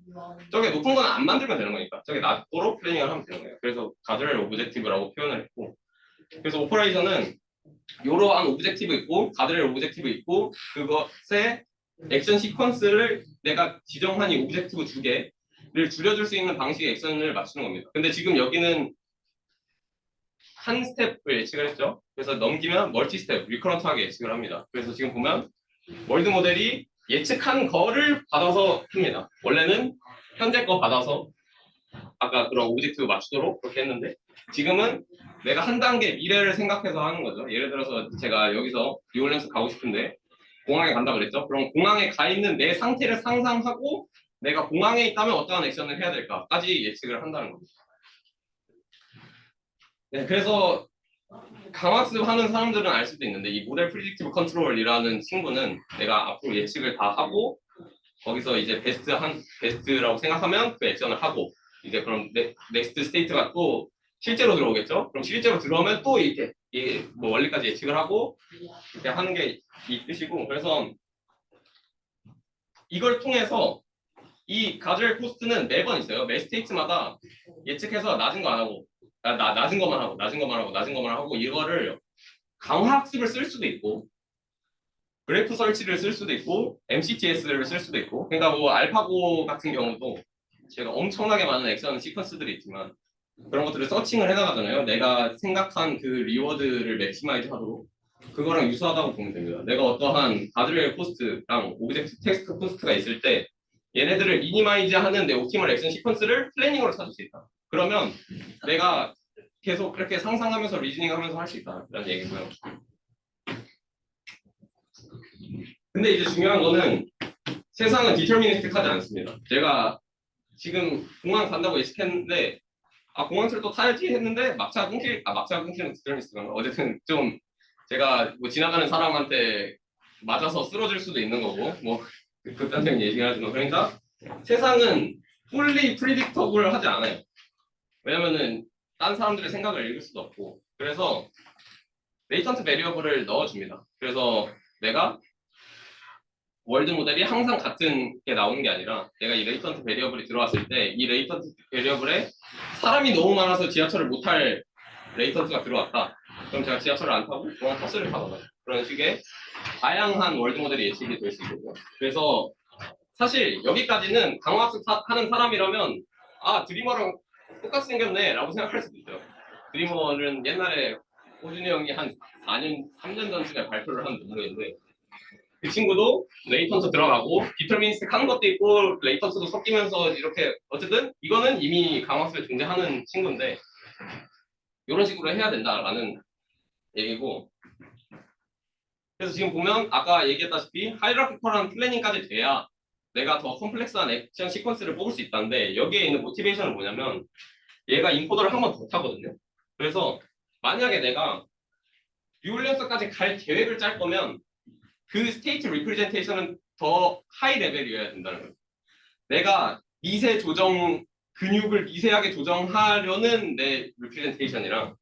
저게 높은 거는 안 만들면 되는 거니까 저게 낮도록 플래닝을 하면 되는 거예요. 그래서 가드레일 오브젝티브라고 표현을 했고, 그래서 오퍼레이션은 이러한 오브젝티브 있고 가드레일 오브젝티브 있고 그것의 액션 시퀀스를 내가 지정한 이 오브젝티브 두 개를 줄여줄 수 있는 방식의 액션을 맞추는 겁니다. 근데 지금 여기는 한 스텝을 예측을 했죠. 그래서 넘기면 멀티 스텝, 리커런트하게 예측을 합니다. 그래서 지금 보면 월드 모델이 예측한 거를 받아서 합니다. 원래는 현재 거 받아서 아까 그런 오브젝티브 맞추도록 그렇게 했는데, 지금은 내가 한 단계 미래를 생각해서 하는 거죠. 예를 들어서 제가 여기서 뉴올리언스 가고 싶은데 공항에 간다 그랬죠. 그럼 공항에 가 있는 내 상태를 상상하고 내가 공항에 있다면 어떠한 액션을 해야 될까까지 예측을 한다는 겁니다. 네, 그래서 강학습 하는 사람들은 알 수도 있는데 이 모델 프리딕티브 컨트롤이라는 친구는 내가 앞으로 예측을 다 하고 거기서 이제 베스트라고 생각하면 그 액션을 하고, 이제 그럼 넥스트 스테이트가 또 실제로 들어오겠죠. 그럼 실제로 들어오면 또 이렇게 뭐 원리까지 예측을 하고 이렇게 하는 게 이 뜻이고, 그래서 이걸 통해서 이 가드레일 코스트는 매번 있어요. 매 스테이트마다 예측해서 낮은 거 안 하고 낮은 것만 하고 이거를 강화 학습을 쓸 수도 있고 그래프 설치를 쓸 수도 있고 MCTS를 쓸 수도 있고, 그러니까 뭐 알파고 같은 경우도 제가 엄청나게 많은 액션 시퀀스들이 있지만 그런 것들을 서칭을 해나가잖아요. 내가 생각한 그 리워드를 맥시마이즈 하도록 그거랑 유사하다고 보면 됩니다. 내가 어떠한 가드레일 코스트랑 오브젝트 텍스트 코스트가 있을 때 얘네들을 미니마이즈 하는 내 옵티멀 액션 시퀀스를 플래닝으로 찾을 수 있다. 그러면 내가 계속 그렇게 상상하면서 리즈닝 하면서 할 수 있다라는 얘기고요. 근데 이제 중요한 거는 세상은 디터미니스틱하지 않습니다. 제가 지금 공항 간다고 예측했는데 공항철 또 타야지 했는데 막차가 끊기는 디터미니스틱한가? 어쨌든 좀 제가 뭐 지나가는 사람한테 맞아서 쓰러질 수도 있는 거고 뭐 극단적인 얘기를 하지만, 그러니까 세상은 fully predictable 하지 않아요. 왜냐면은 딴 사람들의 생각을 읽을 수도 없고, 그래서 레이턴트 베리어블을 넣어줍니다. 그래서 내가 월드 모델이 항상 같은 게 나오는 게 아니라 내가 이 레이턴트 베리어블이 들어왔을 때 이 레이턴트 베리어블에 사람이 너무 많아서 지하철을 못 탈 레이턴트가 들어왔다. 그럼 제가 지하철을 안 타고 공항 버스를 타거나 그런 식의 다양한 월드 모델이 예측이 될 수 있거든요. 그래서 사실 여기까지는 강화학습 하는 사람이라면 드리머랑 똑같이 생겼네 라고 생각할 수도 있어요. 드리머는 옛날에 호준이 형이 한 3년 전쯤에 발표를 한 논문인데 그 친구도 레이턴트 들어가고 디터미니스틱 하는 것도 있고 레이턴트도 섞이면서 이렇게 어쨌든 이거는 이미 강화학습에 존재하는 친구인데, 이런 식으로 해야 된다라는 얘기고 그래서 지금 보면 아까 얘기했다시피 하이라키컬한 플래닝까지 돼야 내가 더 컴플렉스한 액션 시퀀스를 뽑을 수 있다는데 여기에 있는 모티베이션은 뭐냐면 얘가 인코더를 한 번 더 타거든요. 그래서 만약에 내가 뉴올리언스까지 갈 계획을 짤 거면 그 스테이트 리프레젠테이션은 더 하이 레벨이어야 된다는 거예요. 내가 미세 조정 근육을 미세하게 조정하려는 내 리프레젠테이션이랑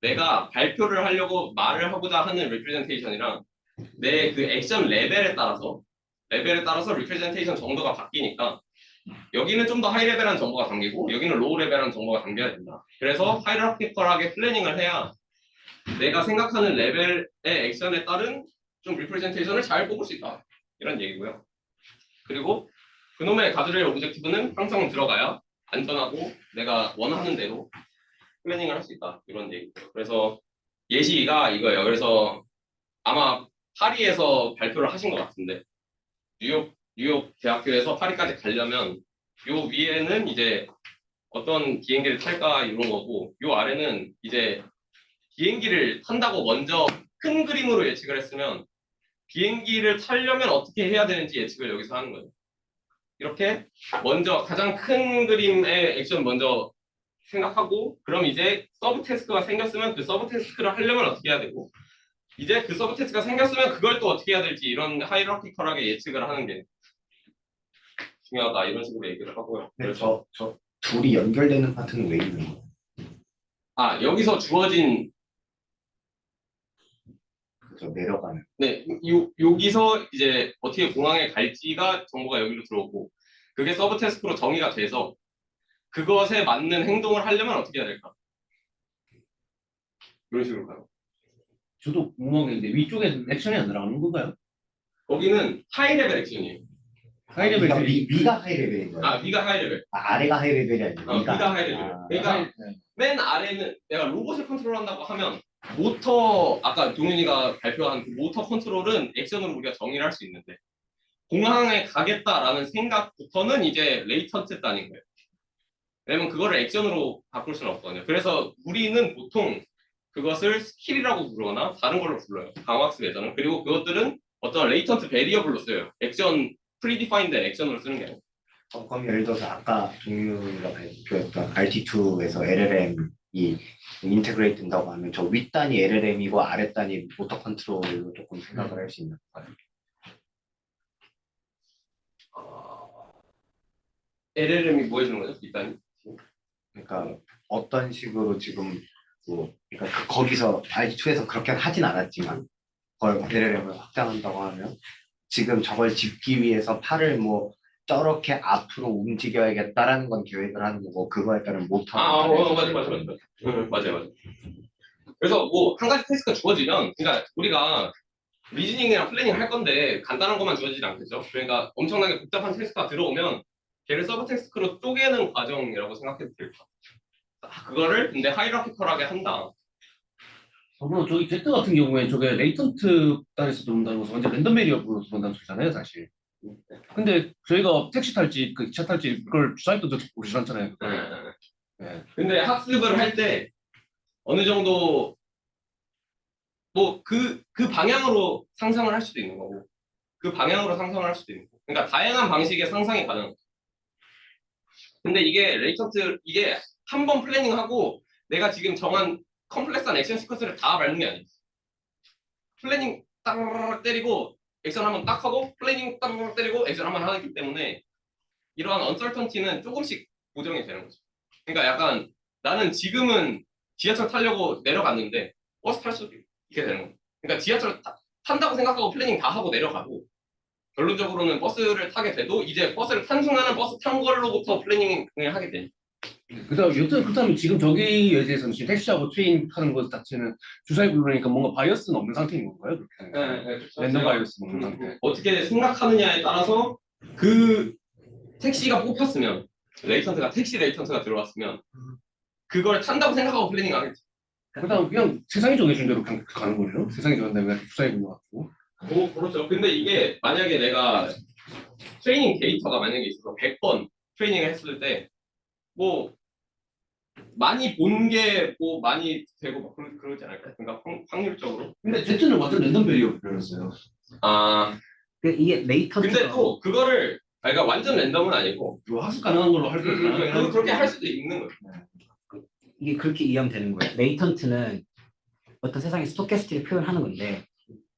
내가 발표를 하려고 말을 하고자 하는 리프레젠테이션이랑 내 그 액션 레벨에 따라서 리프레젠테이션 정도가 바뀌니까 여기는 좀 더 하이 레벨한 정보가 담기고 여기는 로우 레벨한 정보가 담겨야 된다. 그래서 하이라키컬하게 플래닝을 해야 내가 생각하는 레벨의 액션에 따른 좀 리프레젠테이션을 잘 뽑을 수 있다. 이런 얘기고요. 그리고 그놈의 가드레일 오브젝티브는 항상 들어가야 안전하고 내가 원하는 대로 플래닝을 할 수 있다. 이런 얘기고요. 그래서 예시가 이거예요. 그래서 아마 파리에서 발표를 하신 것 같은데 뉴욕 대학교에서 파리까지 가려면 요 위에는 이제 어떤 비행기를 탈까 이런 거고 요 아래는 이제 비행기를 탄다고 먼저 큰 그림으로 예측을 했으면 비행기를 타려면 어떻게 해야 되는지 예측을 여기서 하는 거예요. 이렇게 먼저 가장 큰 그림의 액션 먼저 생각하고 그럼 이제 서브 태스크가 생겼으면 그 서브 태스크를 하려면 어떻게 해야 되고 이제 그 서브 태스크가 생겼으면 그걸 또 어떻게 해야 될지 이런 하이라키컬하게 예측을 하는 게 중요하다 이런 식으로 얘기를 하고요. 근데 저 둘이 연결되는 파트는 왜 있는 거예요? 여기서 주어진 저 내려가는. 네, 여기서 이제 어떻게 공항에 갈지가 정보가 여기로 들어오고 그게 서브 태스크로 정의가 돼서 그것에 맞는 행동을 하려면 어떻게 해야 될까? 이런 식으로 가요. 저도 궁금한 게 있는데 위쪽에 액션이 안 들어가는 건가요? 거기는 하이 레벨 액션이에요. 하이레벨 그러니까 위가 하이 레벨인 거예요. 위가 하이 레벨. 아래가 하이 레벨이 아니라 위가 하이 레벨. 그러니까 맨 아래는 내가 로봇을 컨트롤한다고 하면 모터 아까 동윤이가 발표한 그 모터 컨트롤은 액션으로 우리가 정의를 할 수 있는데 공항에 가겠다라는 생각부터는 이제 레이턴트 단인 거예요. 왜냐면 그거를 액션으로 바꿀 수는 없거든요. 그래서 우리는 보통 그것을 스킬이라고 부르거나 다른 걸로 불러요. 강화학습 예전은. 그리고 그것들은 어떤 레이턴트 베리어블로 써요. 액션 프리디파인드 액션으로 쓰는 게 아니고. 그럼 예를 들어서 아까 동유가 발표했던 RT2에서 LLM이 인테그레이트 된다고 하면 저 윗단이 LLM이고 아랫단이 모터 컨트롤로 조금 생각을 할 수 있는 거예요. LLM이 뭐 해주는 거죠? 일단 그러니까 어떤 식으로 지금 그러니까 거기서 RT2에서 그렇게 하진 않았지만 그걸 LLM을 확장한다고 하면 지금 저걸 짚기 위해서 팔을 뭐 저렇게 앞으로 움직여야겠다라는 건 계획을 하는 거고 그거에 따른 모터 맞아요. 그래서 뭐 한 가지 태스크가 주어지면 그러니까 우리가 리즈닝이랑 플래닝 할 건데 간단한 것만 주어지지 않겠죠. 그러니까 엄청나게 복잡한 태스크가 들어오면 걔를 서브 태스크로 쪼개는 과정이라고 생각해도 될 것 같아요. 그거를 근데 하이라키컬하게 한다. 저는 저기 Z 같은 경우에 저게 레이턴트 단에서 들어온다는 것은 완전 랜덤 베리어블로 들어온다는 소리잖아요, 사실. 근데 저희가 택시 탈지, 그 기차 탈지 그걸 주사위도 보지 않잖아요. 네. 근데 학습을 할 때 어느 정도 뭐 그 방향으로 상상을 할 수도 있는 거고 그 방향으로 상상을 할 수도 있는 거고 그러니까 다양한 방식의 상상이 가능해요. 근데 이게 레이턴트 이게 한 번 플래닝하고 내가 지금 정한 컴플렉스한 액션 시퀀스를 다 밟는 게 아니에요. 플래닝 따르르 때리고 액션 한번 딱 하고 플래닝 따르르 때리고 액션 한번 하기 때문에 이러한 언설턴티는 조금씩 보정이 되는 거죠. 그러니까 약간 나는 지금은 지하철 타려고 내려갔는데 버스 탈 수도 있게 되는 거예요. 그러니까 지하철 탄다고 생각하고 플래닝 다 하고 내려가고 결론적으로는 버스를 타게 돼도 이제 버스를 탄 순간은 버스 탄 걸로부터 플래닝을 하게 돼. 그다음 여튼 그렇다면 지금 저기에 대해서는 지금 택시하고 트레인 타는 것 자체는 주사위 부르니까 뭔가 바이어스는 없는 상태인 건가요? 그렇게? 네, 그렇죠. 랜덤 바이어스는 없는 상태. 어떻게 생각하느냐에 따라서 그 택시가 뽑혔으면 레이턴트가 택시 레이턴트가 들어왔으면 그걸 탄다고 생각하고 플래닝 안 했지. 그다음 그냥 세상이 정해준 대로 그냥 가는 거예요? 세상이 정한 다음에 주사위 불러갖고. 그렇죠. 근데 이게 만약에 내가 트레이닝 데이터가 만약에 있어서 100번 트레이닝을 했을 때 뭐 많이 본 게 뭐 많이 되고 막 그러지 않을까? 그러니까 확률적으로. 근데 Z는 완전 랜덤 베리어블이었어요. 아 이게 레이턴트. 근데 또 그거를 그러니까 완전 랜덤은 아니고 뭐 학습 가능한 걸로 할 수 있는 그렇게 할 수도 있는 거예요. 이게 그렇게 이해하면 되는 거예요. 레이턴트는 어떤 세상의 스토캐스틱을 표현하는 건데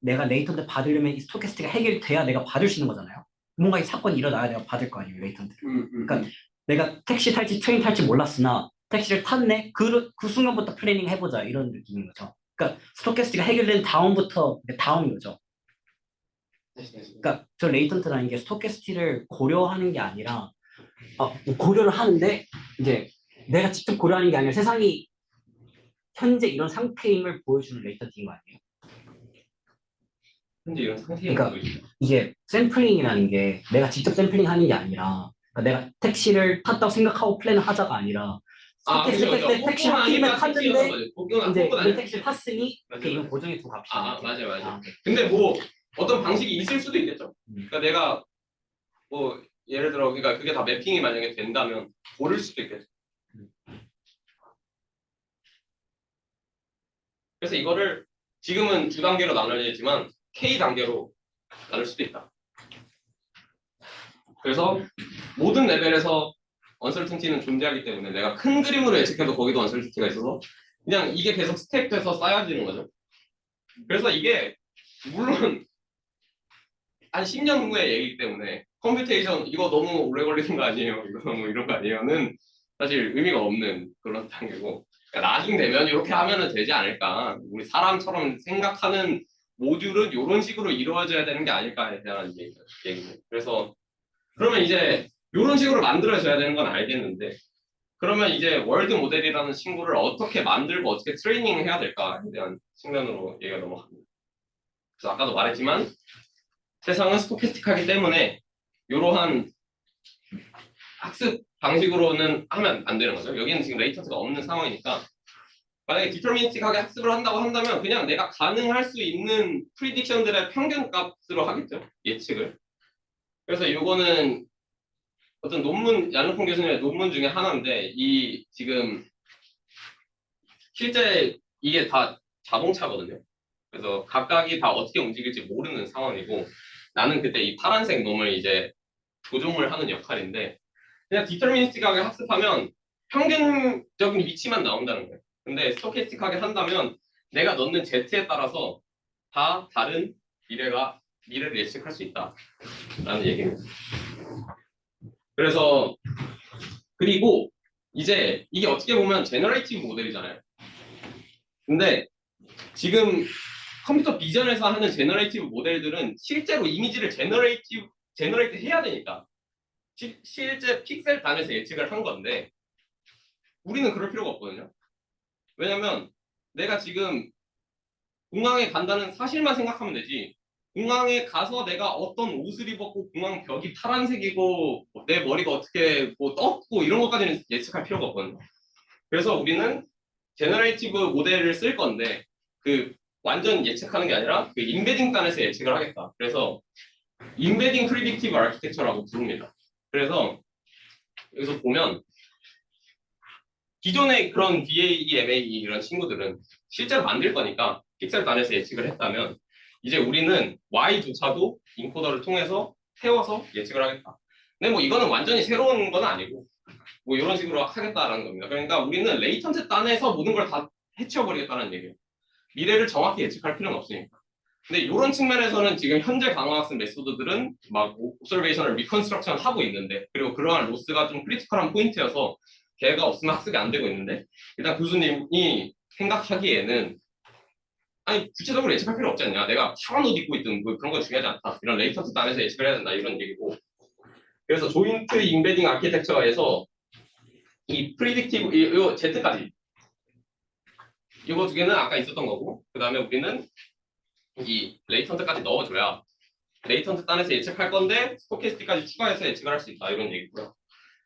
내가 레이턴트 받으려면 이 스토캐스틱이 해결돼야 내가 받을 수 있는 거잖아요. 뭔가 이 사건이 일어나야 내가 받을 거 아니에요, 레이턴트를. 그러니까 내가 택시 탈지 트레인 탈지 몰랐으나 택시를 탔네? 그 순간부터 플래닝 해보자 이런 느낌인 거죠. 그러니까 스토캐스틱이 해결된 다음부터 다음인 거죠. 그러니까 저 레이턴트라는 게 스토캐스틱을 고려하는 게 아니라 고려를 하는데 이제 내가 직접 고려하는 게 아니라 세상이 현재 이런 상태임을 보여주는 레이턴트인 거 아니에요? 현재 이런 상태인 그러니까 거죠. 이게 샘플링이라는 게 내가 직접 샘플링 하는 게 아니라 그러니까 내가 택시를 탔다고 생각하고 플랜을 하자가 아니라 택시 한 팀에 탔는데 이제 이 택시를 탔으니 이건 고정의 두 값이야. 맞아요. 근데 뭐 어떤 방식이 있을 수도 있겠죠. 그러니까 내가 뭐 예를 들어 그러니까 그게 다 매핑이 만약에 된다면 고를 수도 있겠죠. 그래서 이거를 지금은 두 단계로 나눠야지만 K 단계로 나눌 수도 있다. 그래서 모든 레벨에서 언설튼티는 존재하기 때문에 내가 큰 그림으로 예측해도 거기도 언설튼티가 있어서 그냥 이게 계속 스택돼서 쌓여지는 거죠. 그래서 이게 물론 한 10년 후의 얘기이기 때문에 컴퓨테이션 이거 너무 오래 걸리는 거 아니에요? 이거 너무 이런 거 아니에요는 사실 의미가 없는 그런 단계고 그러니까 나중 되면 이렇게 하면은 되지 않을까 우리 사람처럼 생각하는 모듈은 이런 식으로 이루어져야 되는 게 아닐까에 대한 얘기죠. 그래서 그러면 이제 이런 식으로 만들어져야 되는 건 알겠는데 그러면 이제 월드 모델이라는 친구를 어떻게 만들고 어떻게 트레이닝 해야 될까에 대한 측면으로 얘기가 넘어갑니다. 그래서 아까도 말했지만 세상은 스토캐스틱하기 때문에 이러한 학습 방식으로는 하면 안 되는 거죠. 여기는 지금 레이턴트가 없는 상황이니까 만약에 디터미니스틱하게 학습을 한다고 한다면 그냥 내가 가능할 수 있는 프리딕션들의 평균값으로 하겠죠. 예측을. 그래서 이거는 어떤 논문, 얀루폰 교수님의 논문 중에 하나인데 이 지금 실제 이게 다 자동차거든요. 그래서 각각이 다 어떻게 움직일지 모르는 상황이고 나는 그때 이 파란색 놈을 이제 조종을 하는 역할인데 그냥 디터미니스틱하게 학습하면 평균적인 위치만 나온다는 거예요. 근데 스토캐스틱하게 한다면 내가 넣는 Z에 따라서 다 다른 미래를 예측할 수 있다라는 얘기입니다. 그래서 그리고 이제 이게 어떻게 보면 제너레이티브 모델이잖아요. 근데 지금 컴퓨터 비전에서 하는 제너레이티브 모델들은 실제로 이미지를 제너레이트 해야 되니까 실제 픽셀 단에서 예측을 한 건데 우리는 그럴 필요가 없거든요. 왜냐면 내가 지금 공항에 간다는 사실만 생각하면 되지 공항에 가서 내가 어떤 옷을 입었고 공항 벽이 파란색이고 내 머리가 어떻게 뭐 떴고 이런 것까지는 예측할 필요가 없거든요. 그래서 우리는 제너레이티브 모델을 쓸 건데 그 완전 예측하는 게 아니라 그 인베딩 단에서 예측을 하겠다. 그래서 인베딩 프리딕티브 아키텍처라고 부릅니다. 그래서 여기서 보면 기존의 그런 BAE, MAE 이런 친구들은 실제로 만들 거니까 픽셀 단에서 예측을 했다면 이제 우리는 Y조차도 인코더를 통해서 세워서 예측을 하겠다. 근데 뭐 이거는 완전히 새로운 건 아니고 뭐 이런 식으로 하겠다라는 겁니다. 그러니까 우리는 레이턴트 단에서 모든 걸 다 해치워버리겠다는 얘기예요. 미래를 정확히 예측할 필요는 없으니까. 근데 이런 측면에서는 지금 현재 강화학습 메소드들은 막 옵서베이션을 리컨스트럭션 하고 있는데 그리고 그러한 로스가 좀 크리티컬한 포인트여서 걔가 없으면 학습이 안 되고 있는데 일단 교수님이 생각하기에는 아니 구체적으로 예측할 필요 없지 않냐 내가 파란 옷 입고 있든 뭐 그런 건 중요하지 않다 이런 레이턴트 단에서 예측을 해야 된다 이런 얘기고 그래서 조인트 인베딩 아키텍처에서 이 프리딕티브 이 Z까지 이거 두 개는 아까 있었던 거고 그 다음에 우리는 이 레이턴트까지 넣어줘야 레이턴트 단에서 예측할 건데 스토캐스틱까지 추가해서 예측을 할 수 있다 이런 얘기고요.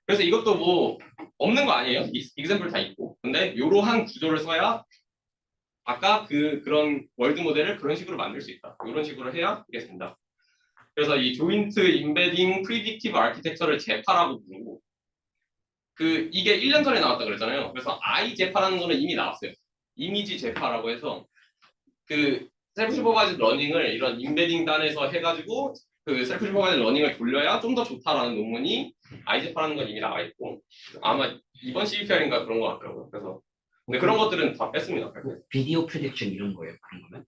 그래서 이것도 뭐 없는 거 아니에요. 이그샘플 다 있고 근데 이러한 구조를 써야 아까 그런 월드 모델을 그런 식으로 만들 수 있다. 이런 식으로 해야 이게 된다. 그래서 이 조인트 인베딩 프리딕티브 아키텍처를 제파라고 부르고 그 이게 1년 전에 나왔다 그랬잖아요. 그래서 아이제파라는 거는 이미 나왔어요. 이미지 제파라고 해서 그 셀프 슈퍼바이즈 러닝을 이런 임베딩 단에서 해가지고 그 셀프 슈퍼바이즈 러닝을 돌려야 좀 더 좋다라는 논문이 아이제파라는 건 이미 나와 있고 아마 이번 CPR인가 그런 것 같더라고요. 그래서 근데 그런 것들은 다 뺐습니다. 비디오 프로젝션 이런 거예요, 그런 거면?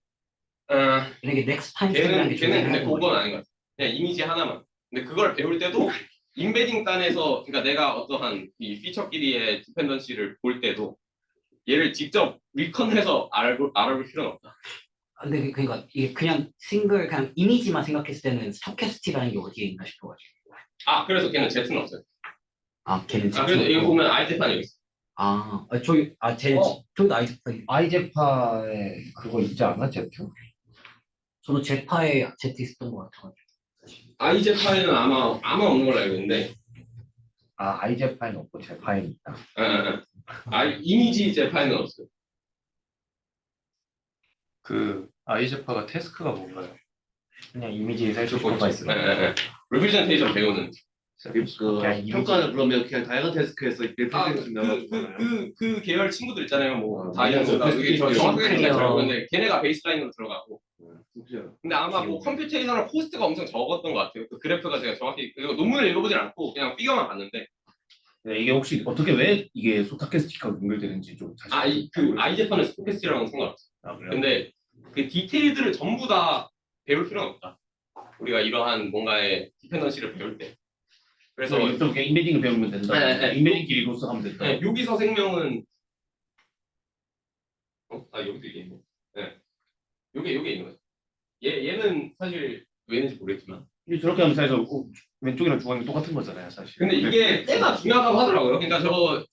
어, 이게 넥스트 타임 스텝이라는 걔는 근데 게 그건 아닌 것 같아요. 그냥 이미지 하나만. 근데 그걸 배울 때도 임베딩 단에서 그러니까 내가 어떠한 이 피처끼리의 디펜던시를 볼 때도 얘를 직접 리컨해서 알아볼 필요는 없다. 근데 그러니까 이게 그냥 싱글 그냥 이미지만 생각했을 때는 스토캐스틱이라는 게 어디에 있나 싶어가지고. 아 그래서 걔는 Z는 없어요. 아, 걔는 아 그래서 여기 보면 아이제판이 여기 있어. 제 어. 저기도 아이제파. 아이제파에 그거 있지 않아, 제트? 저도 제파에 Z 있었던 것 같아가지고. 아이제파에는 아마 없는 걸로 알고 있는데 아, 아이제파에는 없고 제파에는 있다. 이미지 제파에는 없어요. 그 아이제파가 태스크가 뭔가요? 그냥 이미지 셀프 슈퍼바이즈. 리프레젠테이션 배우는 그 그냥 이미지. 평가는 그러면 그냥 다양한 태스크에서 리프레젠테이션 그 계열 친구들 있잖아요. 뭐 어, 다이언스가 뭐, 그게 뭐, 정확하게 뭐, 잘 모르는데 걔네가 베이스라인으로 들어가고 그죠. 근데 아마 뭐 컴퓨테이셔널 코스트가 엄청 적었던 것 같아요. 그 그래프가 제가 정확히 그리고 논문을 읽어보진 않고 그냥 피겨만 봤는데 네, 이게 혹시 어떻게 왜 이게 소타케스틱하고 연결되는지 좀 다시 그 아이제판은 스토캐스트라고 상관없어. 아, 그래요? 근데 그 디테일들을 전부 다 배울 필요는 없다. 우리가 이러한 뭔가의 디펜던시를 배울 때. 그래서 그래서 좀 그냥 인베딩을 배우면 된다. 네. 인베딩끼리 로스하면 된다. 네, 여기서 생명은 여기도 이게 있네. 네. 요게 있는 거죠. 얘는 사실 왜 있는지 모르겠지만. 저렇게 하면 사실 왼쪽이랑 중앙이 똑같은 거잖아요, 사실. 근데 이게 꽤나 중요하다고 하더라고요. 그러니까 저도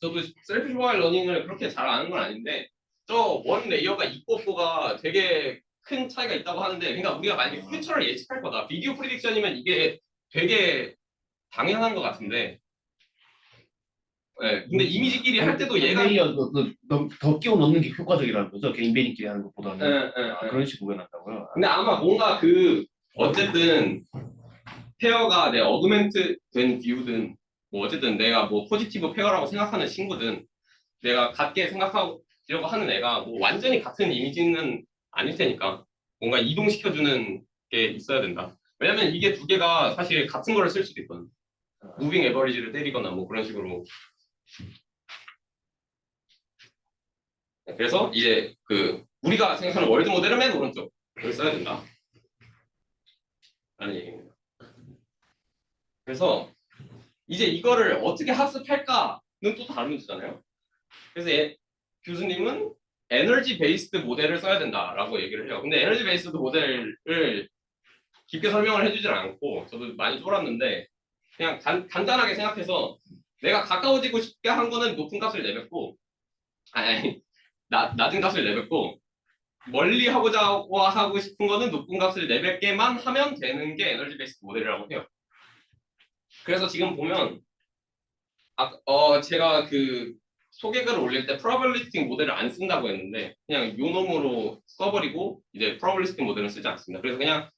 셀프 슈퍼바이즈 러닝을 그렇게 잘 아는 건 아닌데 저 원 레이어가 있고 없고가 되게 큰 차이가 있다고 하는데 그러니까 우리가 만약에 퓨처를 예측할 거다. 비디오 프리딕션이면 이게 되게 당연한 것 같은데 네, 근데 이미지끼리 할 때도 얘가 레이어 더 끼워 넣는 게 효과적이라는 거죠. 개인 베딩끼리 하는 것보다는. 그런 식으로 구현한다고요. 근데 아마 뭔가 어쨌든 페어가 내 어그멘트 된 뷰든 뭐 어쨌든 내가 뭐 포지티브 페어라고 생각하는 친구든 내가 같게 생각하려고 하는 애가 뭐 완전히 같은 이미지는 아닐 테니까 뭔가 이동시켜주는 게 있어야 된다. 왜냐면 이게 두 개가 사실 같은 거를 쓸 수도 있거든. 무빙 에버리지를 때리거나 뭐 그런 식으로. 그래서 이제 우리가 생각하는 월드 모델은 맨 오른쪽을 써야 된다. 라는 얘기입니다. 그래서 이제 이거를 어떻게 학습할까는 또 다른 문제잖아요. 그래서 교수님은 에너지 베이스드 모델을 써야 된다라고 얘기를 해요. 근데 에너지 베이스드 모델을 깊게 설명을 해주질 않고 저도 많이 쫄았는데 그냥 간단하게 생각해서 내가 가까워지고 싶게 한 거는 높은 값을 내뱉고 낮은 값을 내뱉고 멀리 하고 싶은 거는 높은 값을 내뱉게만 하면 되는 게 에너지 베이스드 모델이라고 해요. 그래서 지금 보면 제가 그 소개글을 올릴 때 프로버빌리스틱 모델을 안 쓴다고 했는데 그냥 요 놈으로 써버리고 이제 프로버빌리스틱 모델은 쓰지 않습니다. 그래서 그냥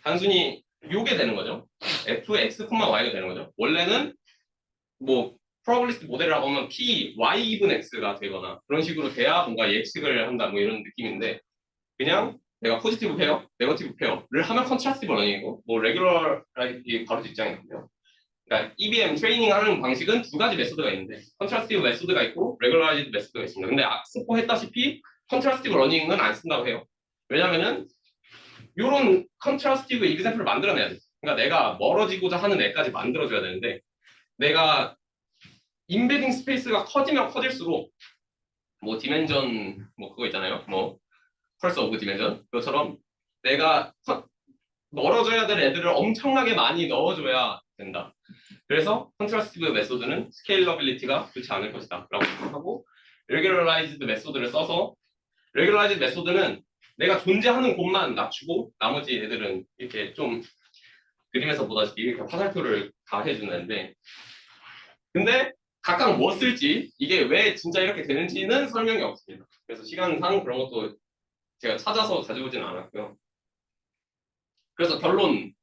단순히 요게 되는 거죠. fx,y가 되는 거죠. 원래는 뭐 프로버빌리스틱 모델이라고 하면 p, y even x가 되거나 그런 식으로 돼야 뭔가 예측을 한다 뭐 이런 느낌인데 그냥 내가 포지티브 페어, 네거티브 페어를 하면 컨트라스티브 러닝이고 뭐 레귤러라이티 바로 뒷장이 있고요. 그러니까 EBM 트레이닝 하는 방식은 두 가지 메소드가 있는데 컨트라스티브 메소드가 있고 레귤라이즈드 메소드가 있습니다. 근데 스포했다시피 컨트라스티브 러닝은 안 쓴다고 해요. 왜냐면은 이런 컨트라스티브 이그샘플을 만들어내야 돼. 그러니까 내가 멀어지고자 하는 애까지 만들어줘야 되는데 내가 인베딩 스페이스가 커지면 커질수록 뭐 디멘전 뭐 그거 있잖아요. 뭐 펄스 오브 디멘전 그것처럼 내가 멀어져야 될 애들을 엄청나게 많이 넣어줘야 된다. 그래서 컨트라스티브 메소드는 스케일러빌리티가 좋지 않을 것이다 라고 생각하고 레귤러라이즈드 메소드를 써서 레귤러라이즈드 메소드는 내가 존재하는 곳만 낮추고 나머지 애들은 이렇게 좀 그림에서 보다시피 이렇게 화살표를 가해주는데 근데 각각 뭐 쓸지 이게 왜 진짜 이렇게 되는지는 설명이 없습니다. 그래서 시간상 그런 것도 제가 찾아서 가져오진 않았고요. 그래서 결론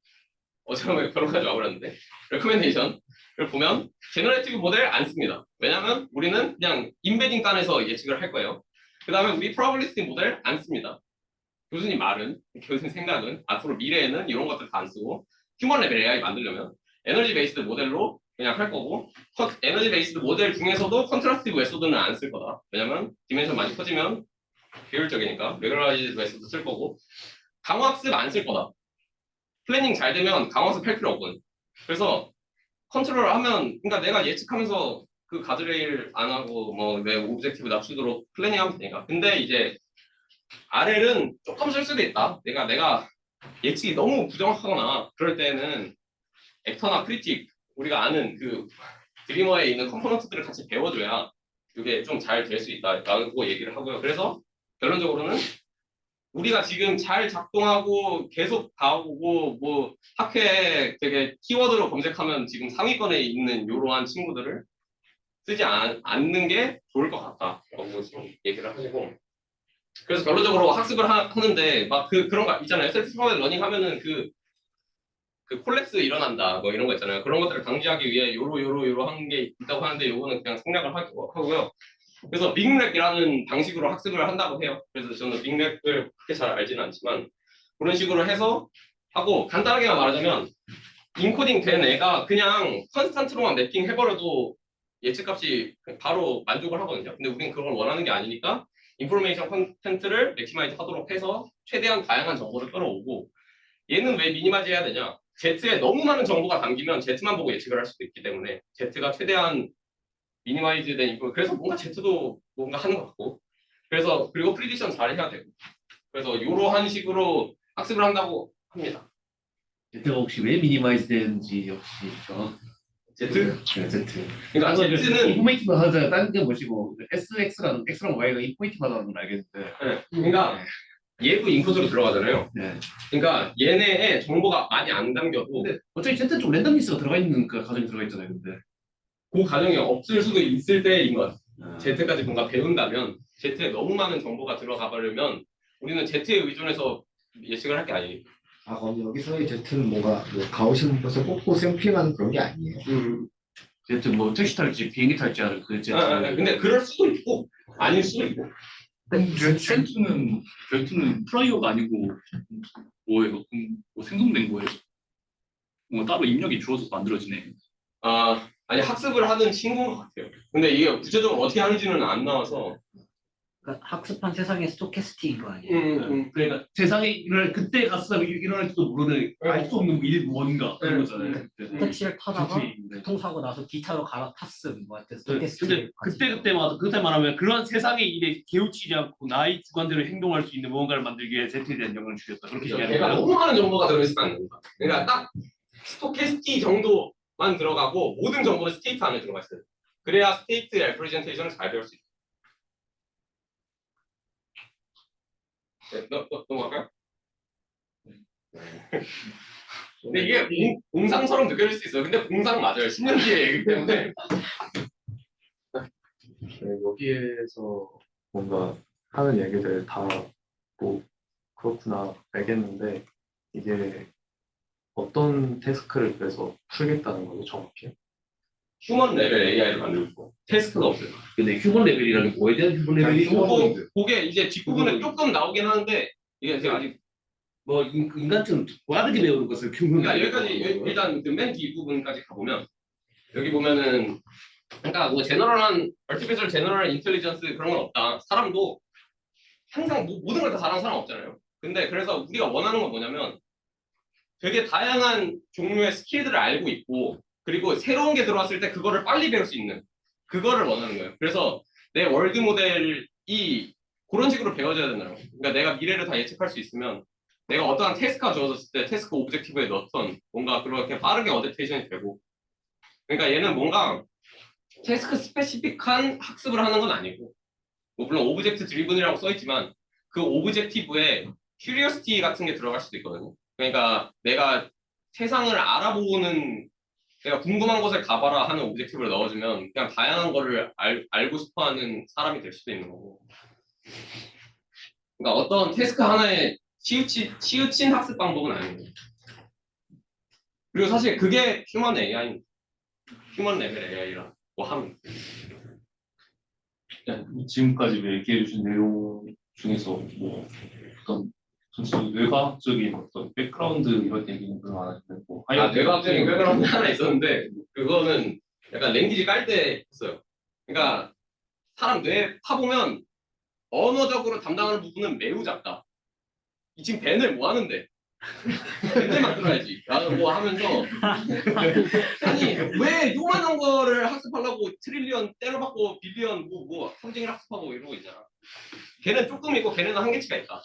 어쩌면 결론까지 와버렸는데 레코멘데이션을 보면 제너레이티브 모델 안 씁니다. 왜냐하면 우리는 그냥 인베딩 단에서 예측을 할 거예요. 그 다음에 우리 프로바빌리스틱 모델 안 씁니다. 교수님 말은, 교수님 생각은 앞으로 미래에는 이런 것들 다 안 쓰고 휴먼 레벨 AI 만들려면 에너지 베이스드 모델로 그냥 할 거고 에너지 베이스드 모델 중에서도 컨트라스티브 메소드는 안 쓸 거다. 왜냐면 디멘션 많이 커지면 비효율적이니까 레귤라이즈드 메소드 쓸 거고 강화학습 안 쓸 거다. 플래닝 잘 되면 강화학습 할 필요 없거든. 그래서 컨트롤 하면 그러니까 내가 예측하면서 그 가드레일 안 하고 뭐 내 오브젝티브 낮추도록 플래닝하면 되니까. 근데 이제 RL은 조금 쓸 수도 있다. 내가 예측이 너무 부정확하거나 그럴 때는 액터나 크리틱 우리가 아는 그 드리머에 있는 컴포넌트들을 같이 배워줘야 이게 좀 잘 될 수 있다라고 얘기를 하고요. 그래서 결론적으로는 우리가 지금 잘 작동하고 계속 가오고 뭐 학회에 되게 키워드로 검색하면 지금 상위권에 있는 이러한 친구들을 쓰지 않는 게 좋을 것 같다라고 지금 얘기를 하시고 그래서 결론적으로 학습을 하는데 막 그런 거 있잖아요. 셀프 슈퍼바이저 러닝 하면은 그 콜랩스 일어난다 뭐 이런 거 있잖아요. 그런 것들을 방지하기 위해 요로 한 게 있다고 하는데 요거는 그냥 생략을 하고요. 그래서 빅랩이라는 방식으로 학습을 한다고 해요. 그래서 저는 빅랩을 그렇게 잘 알지는 않지만 그런 식으로 해서 하고 간단하게 말하자면 인코딩 된 애가 그냥 컨스탄트로만 매핑 해버려도 예측값이 바로 만족을 하거든요. 근데 우리는 그걸 원하는 게 아니니까 인포메이션 컨텐츠를 맥시마이즈 하도록 해서 최대한 다양한 정보를 끌어오고 얘는 왜 미니마이즈 해야 되냐? Z에 너무 많은 정보가 담기면 Z만 보고 예측을 할 수도 있기 때문에 Z가 최대한 미니마이즈 된 인포 그래서 뭔가 Z도 뭔가 하는 것 같고 그래서 그리고 프리딕션 잘 해야 되고 그래서 이러한 식으로 학습을 한다고 합니다. Z가 혹시 왜 미니마이즈 되는지 혹시 Z? 네, Z. 그러니까 Z는 인포메이티브 하자 다른 게 뭐시고 X랑 Y가 인포메이티브 하다는 건 알겠는데. 네, 그러니까 얘도 인풋으로 들어가잖아요. 네. 그러니까 얘네의 정보가 많이 안 담겨도 근데 어차피 Z는 좀 랜덤리스가 들어가 있는 그 가정이 들어가 있잖아요, 근데. 그 가정이 없을 수도 있을 때인 것 같아요. 아. Z까지 뭔가 배운다면 Z에 너무 많은 정보가 들어가 버리면 우리는 Z에 의존해서 예측을 할 게 아니에요. 아, 그럼 여기서의 Z는 뭔가 뭐 가오시는 것을 뽑고 샘플링하는 그런 게 아니에요. Z 뭐 택시 탈지 비행기 탈지 하는 그 Z. 근데 그럴 수도 있고 아닐 수도 있고. 젠트는 프라이어가 아니고 뭐예요? 뭐 생성된 거예요? 뭐 따로 입력이 주어져서 만들어지네. 아니 학습을 하는 친구인 것 같아요. 근데 이게 구체적으로 어떻게 하는지는 안 나와서. 그러니까 학습한 세상의 스토캐스틱인 거 아니에요? 그러니까 세상에 그때 갔으면 일어날지도 모르는 알 수 없는 일 뭔가 그런 거잖아요. 그때. 택시를 타다가 네. 교통사고 나서 기차로 갈아탔음 뭐 하여튼 근데 스토캐스틱 그때마다 하면 그런 세상의 일에 개우치지 않고 나의 주관대로 행동할 수 있는 무언가를 만들기 위해 Z에 대한 영향을 주겠다. 그렇게 걔가 얘기하는 너무 많은 정보가 들어있으면 안 된다. 그러니까 딱 스토캐스틱 정도만 들어가고 모든 정보는 스테이트 안에 들어가 있어요. 그래야 스테이트 레프레젠테이션을 잘 배울 수 있어요. 네, 넘어갈까요? 근데 이게 공상처럼 느껴질 수 있어요. 근데 공상 맞아요. 10년 뒤에 얘기 때문에. 네, 여기에서 뭔가 하는 얘기들 다 뭐 그렇구나 알겠는데 이게 어떤 태스크를 그래서 풀겠다는 거죠 정확히? 휴먼 레벨 AI를 만들고 테스트가 없어요. 근데 휴먼 레벨이라는 게 뭐에 대한 휴먼 레벨이 그게 이제 뒷부분에 조금 나오긴 하는데 이게 제가 아직 뭐 인간처럼 빠르게 배우는 것을 휴먼 그러니까 여기까지 일단 그 맨 뒷부분까지 가보면 여기 보면은 그러니까 뭐 제너럴한 artificial general intelligence 그런 건 없다. 사람도 항상 모든 걸 다 잘하는 사람 없잖아요. 근데 그래서 우리가 원하는 건 뭐냐면 되게 다양한 종류의 스킬들을 알고 있고 그리고 새로운 게 들어왔을 때 그거를 빨리 배울 수 있는 그거를 원하는 거예요. 그래서 내 월드 모델이 그런 식으로 배워져야 된다는 거예요. 그러니까 내가 미래를 다 예측할 수 있으면 내가 어떠한 태스크가 주어졌을 때 태스크 오브젝티브에 넣던 뭔가 그렇게 빠르게 어댑테이션이 되고 그러니까 얘는 뭔가 태스크 스페시픽한 학습을 하는 건 아니고 뭐 물론 오브젝트 드리븐이라고 써있지만 그 오브젝티브에 큐리오시티 같은 게 들어갈 수도 있거든요. 그러니까 내가 세상을 알아보는 내가 궁금한 곳에 가봐라 하는 오브젝티브를 넣어주면 그냥 다양한 거를 알고 싶어하는 사람이 될 수도 있는 거고 그러니까 어떤 태스크 하나에 치우친 학습 방법은 아니에요. 그리고 사실 그게 휴먼 AI, 휴먼 레벨 AI라고 하면 지금까지 얘기해 주신 내용 중에서 뭐 어떤 전체 뇌과학적인 어떤 백그라운드 이런 얘기는 별로 안 하시는데 뭐 뇌과학적인 백그라운드 하나 있었는데 그거는 약간 랭귀지 깔 때 했어요. 그러니까 사람 뇌 파보면 언어적으로 담당하는 부분은 매우 작다. 지금 벤을 뭐 하는데? 벤을 만들어야지. 라고 뭐 하면서 아니 왜 요만한 거를 학습하려고 트릴리언 때려박고 빌리언 뭐 성징을 학습하고 이러고 있냐. 걔는 조금이고 걔네는 한계치가 있다.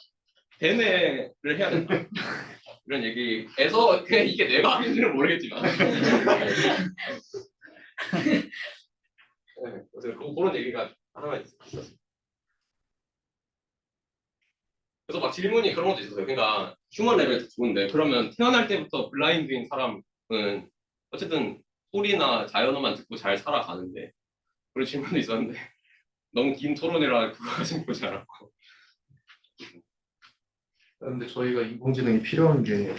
대뇌를 해야 된다. 이런 얘기에서 그냥 이게 뇌과학인지는 모르겠지만 네, 그런 얘기가 하나만 있었어요. 그래서 막 질문이 그런 것도 있었어요. 그러니까 휴먼 레벨 좋은데 그러면 태어날 때부터 블라인드인 사람은 어쨌든 소리나 자연어만 듣고 잘 살아가는데 그런 질문도 있었는데 너무 긴 토론이라 그거 보지 않았고. 근데 저희가 인공지능이 필요한 게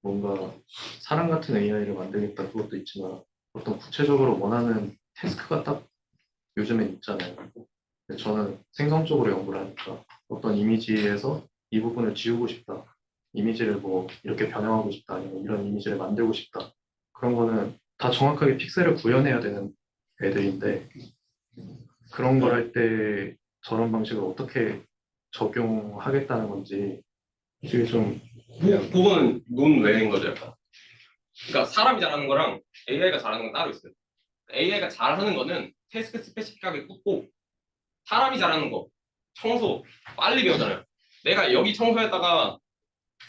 뭔가 사람 같은 AI를 만들겠다 그것도 있지만 어떤 구체적으로 원하는 태스크가 딱 요즘엔 있잖아요. 근데 저는 생성적으로 연구를 하니까 어떤 이미지에서 이 부분을 지우고 싶다. 이미지를 뭐 이렇게 변형하고 싶다. 아니면 이런 이미지를 만들고 싶다. 그런 거는 다 정확하게 픽셀을 구현해야 되는 애들인데 그런 걸 할 때 저런 방식을 어떻게 적용하겠다는 건지 이게 좀 그건 논외인 거죠, 약간. 그러니까 사람이 잘하는 거랑 AI가 잘하는 건 따로 있어요. AI가 잘하는 거는 태스크 스페시픽하게 꽂고 사람이 잘하는 거 청소 빨리 배우잖아요. 내가 여기 청소했다가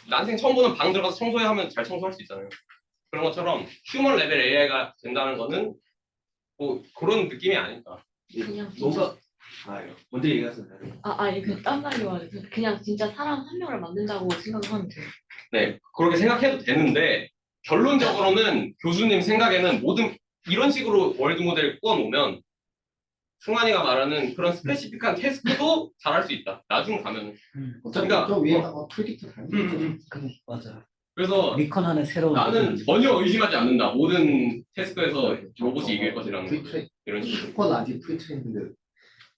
난생 처음 보는 방 들어가서 청소해 하면 잘 청소할 수 있잖아요. 그런 것처럼 휴먼 레벨 AI가 된다는 거는 뭐 그런 느낌이 아닐까. 그냥 뭔가 먼저 얘기하세요. 아니 그딴 말이 말이야. 그냥 진짜 사람 한 명을 만든다고 생각하면 돼요. 네, 그렇게 생각해도 되는데 결론적으로는 교수님 생각에는 모든 이런 식으로 월드 모델 꾸어놓으면 승환이가 말하는 그런 스페시픽한 태스크도 잘할 수 있다. 나중 가면은. 어차피 그러니까, 저 위에다가 프리딕트 달면 맞아. 그래서 리컨하는 새로운 나는 전혀 의심하지 않는다. 모든 태스크에서 로봇이 이길 것이라는 거. 프리트레인 이런 식으로. 슈퍼는 아직 프리트레인인데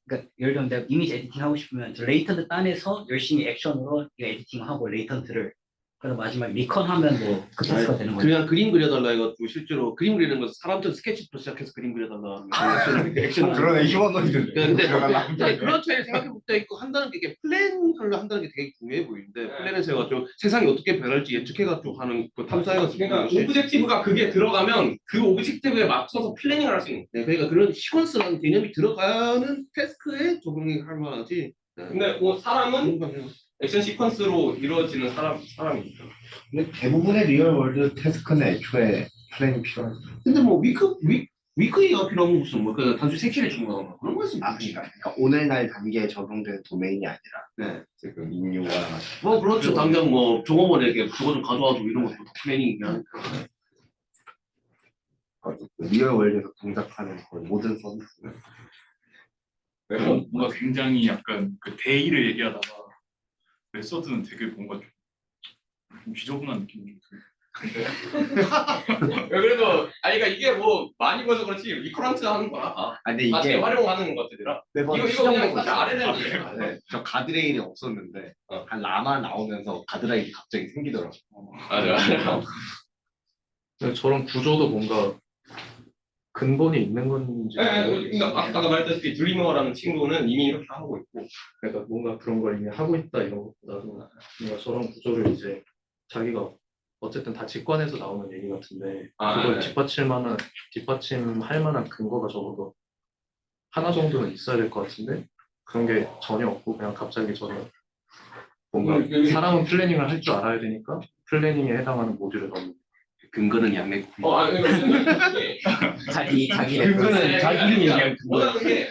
그러니까 예를 들면 내가 이미지 에디팅 하고 싶으면 저 레이턴트 딴에서 열심히 액션으로 이 에디팅하고 레이턴트를 그래서 마지막에 리컨하면 뭐 그 테스트가 되는 거죠. 그냥 그림 그려달라 해가지고 실제로 그림 그리는 거 사람처럼 스케치부터 시작해서 그림 그려달라. 액션. 그러네 휴머노이드 근데 그런 차이를 생각해볼 때 있고 한다는 게 이게 플랜을 한다는 게 되게 중요해 보이는데 플랜에서 해가지고 세상이 어떻게 변할지 예측해가지고 하는 그 탐사해가지고 그러니까 그런 것이- 오브젝티브가 그게 들어가면 그 오브젝티브에 맞춰서 플래닝을 할 수 있는 거예요. 네, 그러니까 그런 시퀀스라는 개념이 들어가는 태스크에 적용이 할 만하지. 근데 뭐 사람은 뭔가 그냥 액션 시퀀스로 이루어지는 사람이니까. 근데 대부분의 리얼 월드 태스크는 애초에 플랜이 필요하죠. 근데 뭐 위크이가 필요한 건 무슨 뭐 그냥 단순히 색칠해 주는 거나 그런 거 있으면 그러니까 오늘날 단계에 적용된 도메인이 아니라 네. 지금 인류가 뭐 그렇죠. 당장 뭐 종업원에 이렇게 저거 좀 가져와줘 이런 것도 다 플래닝이긴 하니까. 리얼 월드에서 동작하는 거의 모든 서비스는 뭔가 굉장히 약간 그 대의를 얘기하다가 메서드는 되게 뭔가 좀 지저분한 느낌이 좀 들어요. 그래도 그러니까 이게 뭐 많이 보여서 그렇지 리커런트 하는 거야. 근데 나중에 이게 활용하는 것들이라. 매번 이거 그냥 사실 아래는 얘기야. 네, 저 가드레일이 없었는데 한 라마 나오면서 가드레일이 갑자기 생기더라고요. 맞아. 근데 저런 구조도 뭔가 근본이 있는 건지 그러니까 아까 말했다시피 드리머라는 친구는 이미 이렇게 하고 있고. 그러니까 뭔가 그런 걸 이미 하고 있다 이런 것보다도 뭔가 저런 구조를 이제 자기가 어쨌든 다 직관해서 나오는 얘기 같은데 그걸 뒷받침할 만한 근거가 적어도 하나 정도는 있어야 될 것 같은데 그런 게 전혀 없고 그냥 갑자기 저런 뭔가 사람은 플래닝을 할 줄 알아야 되니까 플래닝에 해당하는 모듈을 넣는 근거는 양맥. 이게 자기 그거는 자기 얘기할 원하는 게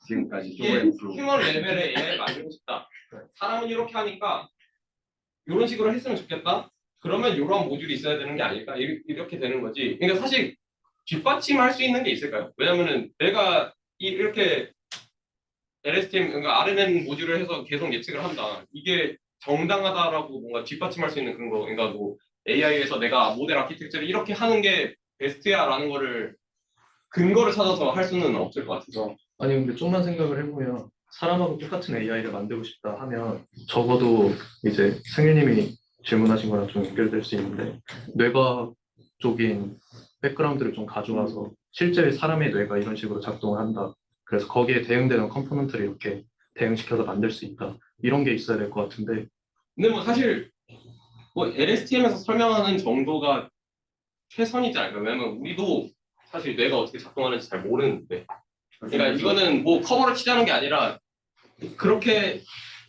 지금까지 이게 휴먼 레벨의 AI 만들고 싶다. 사람은 이렇게 하니까 이런 식으로 했으면 좋겠다. 그러면 이러한 모듈이 있어야 되는 게 아닐까? 이렇게 되는 거지. 그러니까 사실 뒷받침할 수 있는 게 있을까요? 왜냐면은 내가 이렇게 LSTM, 그러니까 RNN 모듈을 해서 계속 예측을 한다. 이게 정당하다라고 뭔가 뒷받침할 수 있는 근거, 그러니까 뭐 AI에서 내가 모델 아키텍처를 이렇게 하는 게 베스트야라는 거를 근거를 찾아서 할 수는 없을 것 같아서. 아니 근데 좀만 생각을 해보면 사람하고 똑같은 AI를 만들고 싶다 하면 적어도 이제 승희님이 질문하신 거랑 좀 연결될 수 있는데 뇌과학 쪽인 백그라운드를 좀 가져와서 실제 사람의 뇌가 이런 식으로 작동을 한다. 그래서 거기에 대응되는 컴포넌트를 이렇게 대응시켜서 만들 수 있다. 이런 게 있어야 될 것 같은데 근데 뭐 사실 뭐 LSTM에서 설명하는 정도가 최선이지 않을까. 왜냐면 우리도 사실 뇌가 어떻게 작동하는지 잘 모르는데. 그러니까 이거는 뭐 커버를 치자는 게 아니라 그렇게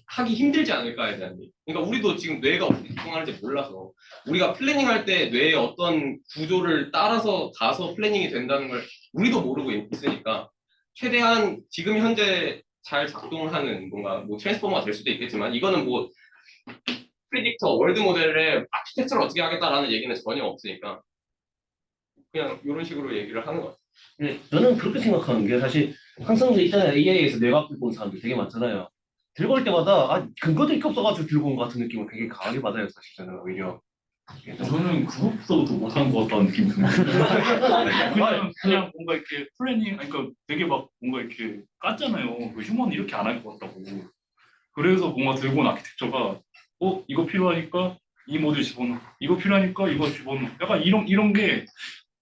하기 힘들지 않을까에 대한 얘기. 그러니까 우리도 지금 뇌가 어떻게 작동하는지 몰라서 우리가 플래닝 할 때 뇌의 어떤 구조를 따라서 가서 플래닝이 된다는 걸 우리도 모르고 있으니까 최대한 지금 현재 잘 작동하는 뭔가 뭐 트랜스포머가 될 수도 있겠지만 이거는 뭐 프리딕터 월드 모델의 아키텍처를 어떻게 하겠다라는 얘기는 전혀 없으니까 그냥 이런 식으로 얘기를 하는 것 같아요. 네, 저는 그렇게 생각하는 게 사실 항상 있잖아요. AI에서 뇌과학 들고 온 사람들 되게 많잖아요. 들고 올 때마다 근거들이 없어가지고 들고 온 것 같은 느낌을 되게 강하게 받아요. 사실 저는 오히려. 저는 그것보다도 못한 것 같다는 느낌이 드는 그냥 뭔가 이렇게 플래닝, 아니, 그러니까 되게 막 뭔가 이렇게 깠잖아요. 그 휴먼은 이렇게 안 할 것 같다고. 그래서 뭔가 들고 온 아키텍처가, 이거 필요하니까 이 모듈 집어넣어. 이거 필요하니까 이거 집어넣어. 약간 이런 게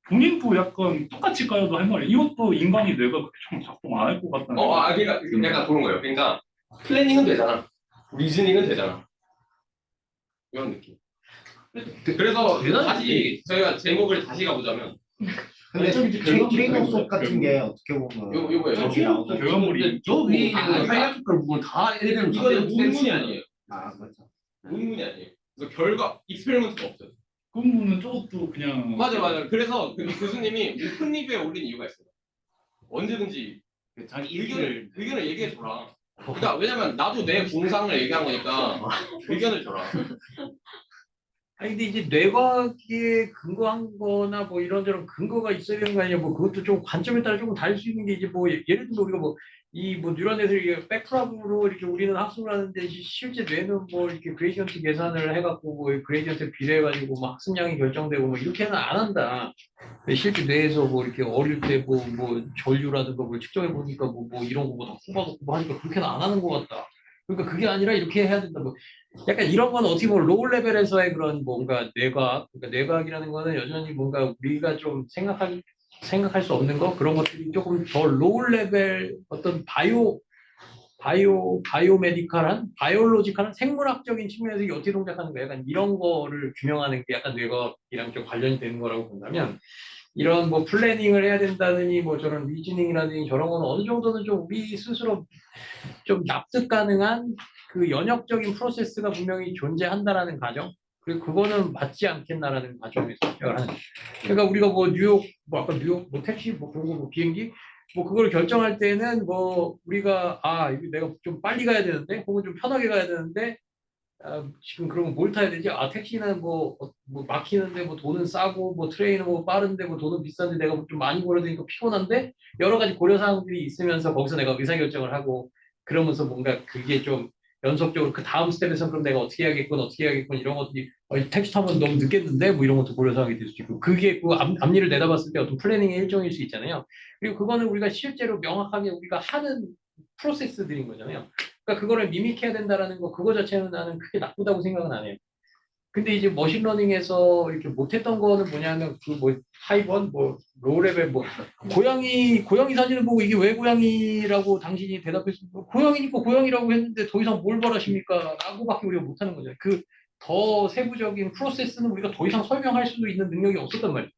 본인도 약간 똑같이 까여도 할 말이에요. 이것도 인간이 뇌가 그렇게 좀 작동 안 할 것 같다는. 그러니까 약간 그런 거예요. 그러니까 플래닝은 되잖아. 리즈닝은 되잖아. 이런 느낌. 그래서 다시 저희가 제목을 다시 가보자면 근데 트레이너 수업 같은 게 어떻게 보면 요거예요. 결과물이 저 위에 있는 그러니까 하이라이트 걸 보면 다 애들은 이거는 논문이 아니에요. 그렇죠. 논문이 아니에요. 그래서 결과 익스페리먼트가 없어요. 그거는 저것도 그냥 맞아. 그래서 그 교수님이 오픈 리뷰에 올린 이유가 있어요. 언제든지 자기 의견을 얘기해 줘라. 그러니까 왜냐면 나도 내 공상을 얘기한 거니까 의견을 줘라. 아니 근데 이제 뇌과학에 근거한 거나 뭐 이런저런 근거가 있어야 되는 거 아니냐 뭐 그것도 좀 관점에 따라 조금 다를 수 있는 게 이제 뭐 예를 들면 우리가 뭐 이 뭐 뉴런넷을 이게 백프로그램으로 이렇게 우리는 학습을 하는데 실제 뇌는 뭐 이렇게 그레이디언트 계산을 해갖고 뭐 그레이디언트 비례해가지고 뭐 학습량이 결정되고 뭐 이렇게는 안 한다. 실제 뇌에서 뭐 이렇게 어릴 때 뭐 전류라든가 뭘 측정해 보니까 뭐 이런 거보다 뽑아놓고 뭐 하니까 그렇게는 안 하는 것 같다. 그러니까 그게 아니라 이렇게 해야 된다. 뭐 약간 이런 건 어떻게 보면 로우 레벨에서의 그런 뭔가 뇌과학, 그러니까 뇌과학이라는 거는 여전히 뭔가 우리가 좀 생각할 수 없는 거 그런 것들이 조금 더 로우 레벨 어떤 바이오메디컬한 바이올로지컬한 생물학적인 측면에서 이게 어떻게 동작하는 거 약간 이런 거를 규명하는 게 약간 뇌과학이랑 좀 관련이 되는 거라고 본다면 이런 뭐 플래닝을 해야 된다느니 뭐 저런 리즈닝이라든지 저런 거는 어느 정도는 좀 우리 스스로 좀 납득 가능한 그 연역적인 프로세스가 분명히 존재한다라는 가정 그리고 그거는 맞지 않겠나라는 가정에서 시작을 하는 거예요. 그러니까 우리가 뭐 뉴욕 뭐 아까 뉴욕 뭐 택시 뭐 그런 거뭐 비행기 뭐 그걸 결정할 때는 뭐 우리가 이거 내가 좀 빨리 가야 되는데 혹은 좀 편하게 가야 되는데 지금 그러면 뭘 타야 되지? 택시는 뭐 막히는데 뭐 돈은 싸고 뭐 트레인은 뭐 빠른데 뭐 돈은 비싼데 내가 좀 많이 벌어야 되니까 피곤한데 여러 가지 고려 사항들이 있으면서 거기서 내가 의사결정을 하고 그러면서 뭔가 그게 좀 연속적으로 그 다음 스텝에서 그럼 내가 어떻게 해야겠군 이런 것들이 택시 타면 너무 늦겠는데 뭐 이런 것도 고려 사항이 될 수 있고 그게 그 앞일을 내다봤을 때 어떤 플래닝의 일종일 수 있잖아요. 그리고 그거는 우리가 실제로 명확하게 우리가 하는 프로세스들인 거잖아요. 그러니까 그거를 미믹해야 된다라는 거 그거 자체는 나는 크게 나쁘다고 생각은 안 해요. 근데 이제 머신러닝에서 이렇게 못했던 거는 뭐냐면 그 뭐 하이번 뭐 로우레벨 뭐 고양이 사진을 보고 이게 왜 고양이라고 당신이 대답했으면 고양이니까 고양이라고 했는데 더 이상 뭘 바라십니까? 라고밖에 우리가 못하는 거잖아요. 그 더 세부적인 프로세스는 우리가 더 이상 설명할 수도 있는 능력이 없었단 말이에요.